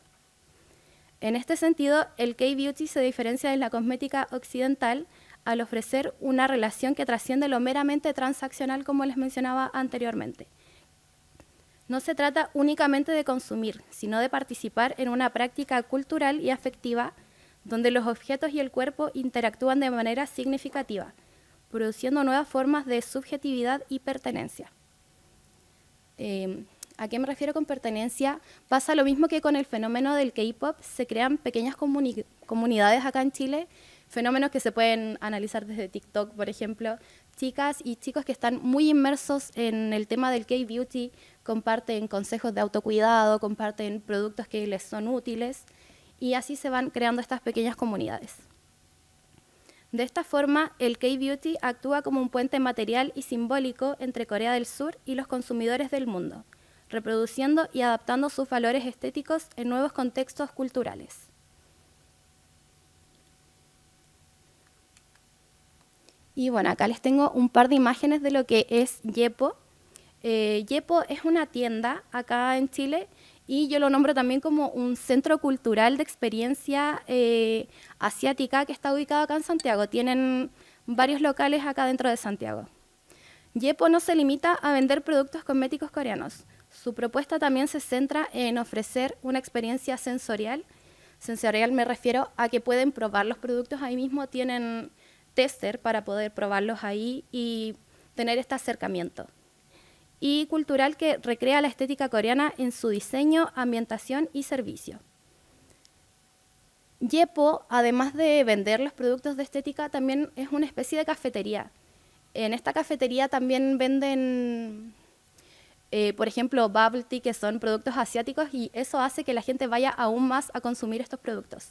En este sentido, el K-Beauty se diferencia de la cosmética occidental al ofrecer una relación que trasciende lo meramente transaccional, como les mencionaba anteriormente. No se trata únicamente de consumir, sino de participar en una práctica cultural y afectiva donde los objetos y el cuerpo interactúan de manera significativa, produciendo nuevas formas de subjetividad y pertenencia. ¿A qué me refiero con pertenencia? Pasa lo mismo que con el fenómeno del K-pop, se crean pequeñas comunidades acá en Chile, fenómenos que se pueden analizar desde TikTok, por ejemplo, chicas y chicos que están muy inmersos en el tema del K-Beauty, comparten consejos de autocuidado, comparten productos que les son útiles, y así se van creando estas pequeñas comunidades. De esta forma, el K-Beauty actúa como un puente material y simbólico entre Corea del Sur y los consumidores del mundo, reproduciendo y adaptando sus valores estéticos en nuevos contextos culturales. Y bueno, acá les tengo un par de imágenes de lo que es Yepo. Yepo es una tienda acá en Chile y yo lo nombro también como un centro cultural de experiencia asiática que está ubicado acá en Santiago. Tienen varios locales acá dentro de Santiago. Yepo no se limita a vender productos cosméticos coreanos. Su propuesta también se centra en ofrecer una experiencia sensorial. Sensorial me refiero a que pueden probar los productos ahí mismo, tienen tester para poder probarlos ahí y tener este acercamiento. Y cultural, que recrea la estética coreana en su diseño, ambientación y servicio. Yepo, además de vender los productos de estética, también es una especie de cafetería. En esta cafetería también venden, por ejemplo, bubble tea, que son productos asiáticos, y eso hace que la gente vaya aún más a consumir estos productos.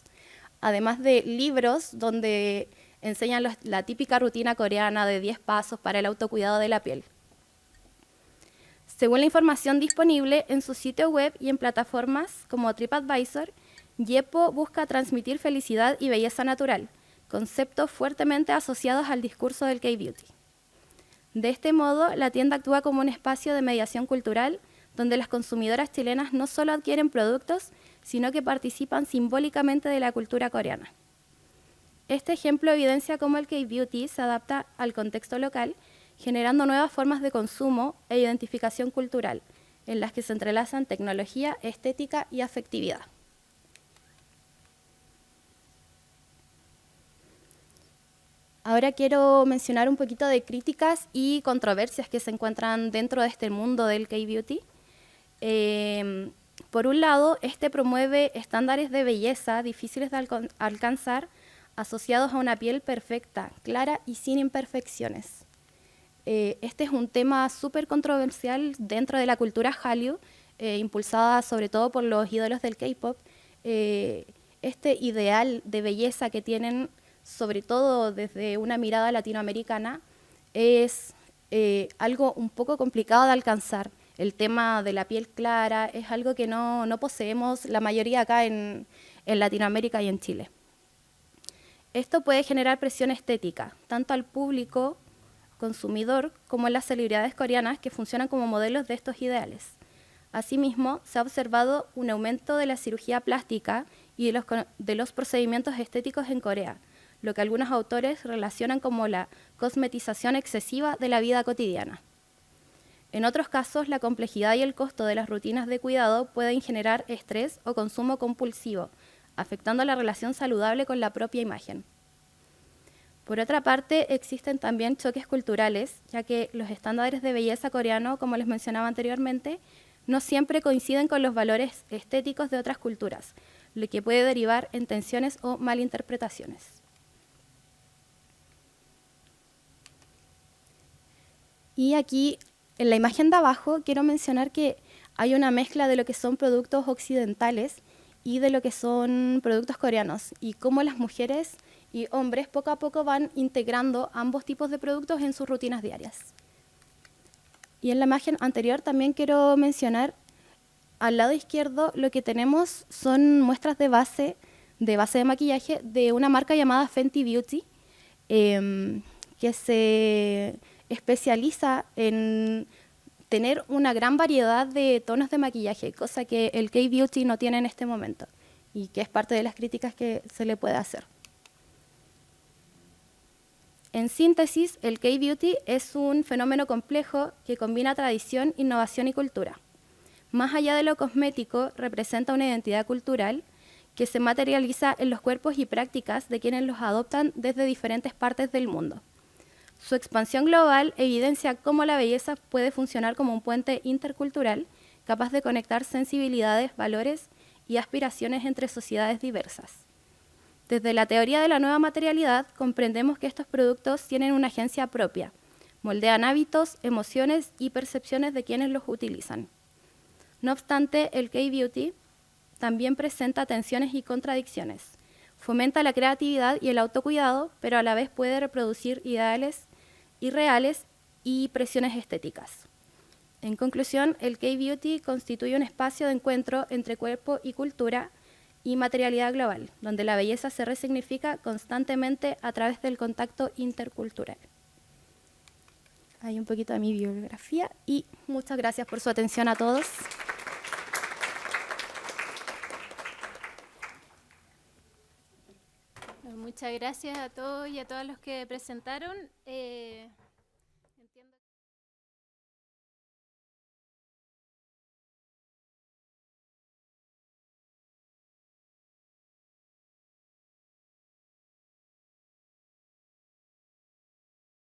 Además de libros donde enseñan la típica rutina coreana de 10 pasos para el autocuidado de la piel. Según la información disponible en su sitio web y en plataformas como TripAdvisor, Yepo busca transmitir felicidad y belleza natural, conceptos fuertemente asociados al discurso del K-Beauty. De este modo, la tienda actúa como un espacio de mediación cultural donde las consumidoras chilenas no solo adquieren productos, sino que participan simbólicamente de la cultura coreana. Este ejemplo evidencia cómo el K-Beauty se adapta al contexto local, generando nuevas formas de consumo e identificación cultural, en las que se entrelazan tecnología, estética y afectividad. Ahora quiero mencionar un poquito de críticas y controversias que se encuentran dentro de este mundo del K-Beauty. Por un lado, este promueve estándares de belleza difíciles de alcanzar, asociados a una piel perfecta, clara y sin imperfecciones. Este es un tema súper controversial dentro de la cultura Hallyu, impulsada sobre todo por los ídolos del K-pop. Este ideal de belleza que tienen, sobre todo desde una mirada latinoamericana, es algo un poco complicado de alcanzar. El tema de la piel clara es algo que no poseemos la mayoría acá en Latinoamérica y en Chile. Esto puede generar presión estética, tanto al público consumidor como en las celebridades coreanas que funcionan como modelos de estos ideales. Asimismo, se ha observado un aumento de la cirugía plástica y de los procedimientos estéticos en Corea, lo que algunos autores relacionan como la cosmetización excesiva de la vida cotidiana. En otros casos, la complejidad y el costo de las rutinas de cuidado pueden generar estrés o consumo compulsivo, afectando la relación saludable con la propia imagen. Por otra parte, existen también choques culturales, ya que los estándares de belleza coreano, como les mencionaba anteriormente, no siempre coinciden con los valores estéticos de otras culturas, lo que puede derivar en tensiones o malinterpretaciones. Y aquí, en la imagen de abajo, quiero mencionar que hay una mezcla de lo que son productos occidentales y de lo que son productos coreanos, y cómo las mujeres y hombres poco a poco van integrando ambos tipos de productos en sus rutinas diarias. Y en la imagen anterior también quiero mencionar, al lado izquierdo lo que tenemos son muestras de base de maquillaje de una marca llamada Fenty Beauty, que se especializa en tener una gran variedad de tonos de maquillaje, cosa que el K-Beauty no tiene en este momento y que es parte de las críticas que se le puede hacer. En síntesis, el K-Beauty es un fenómeno complejo que combina tradición, innovación y cultura. Más allá de lo cosmético, representa una identidad cultural que se materializa en los cuerpos y prácticas de quienes los adoptan desde diferentes partes del mundo. Su expansión global evidencia cómo la belleza puede funcionar como un puente intercultural capaz de conectar sensibilidades, valores y aspiraciones entre sociedades diversas. Desde la teoría de la nueva materialidad, comprendemos que estos productos tienen una agencia propia, moldean hábitos, emociones y percepciones de quienes los utilizan. No obstante, el K-Beauty también presenta tensiones y contradicciones. Fomenta la creatividad y el autocuidado, pero a la vez puede reproducir ideales irreales y presiones estéticas. En conclusión, el K-Beauty constituye un espacio de encuentro entre cuerpo y cultura y materialidad global, donde la belleza se resignifica constantemente a través del contacto intercultural. Hay un poquito de mi bibliografía y muchas gracias por su atención a todos. Muchas gracias a todos y a todas los que presentaron.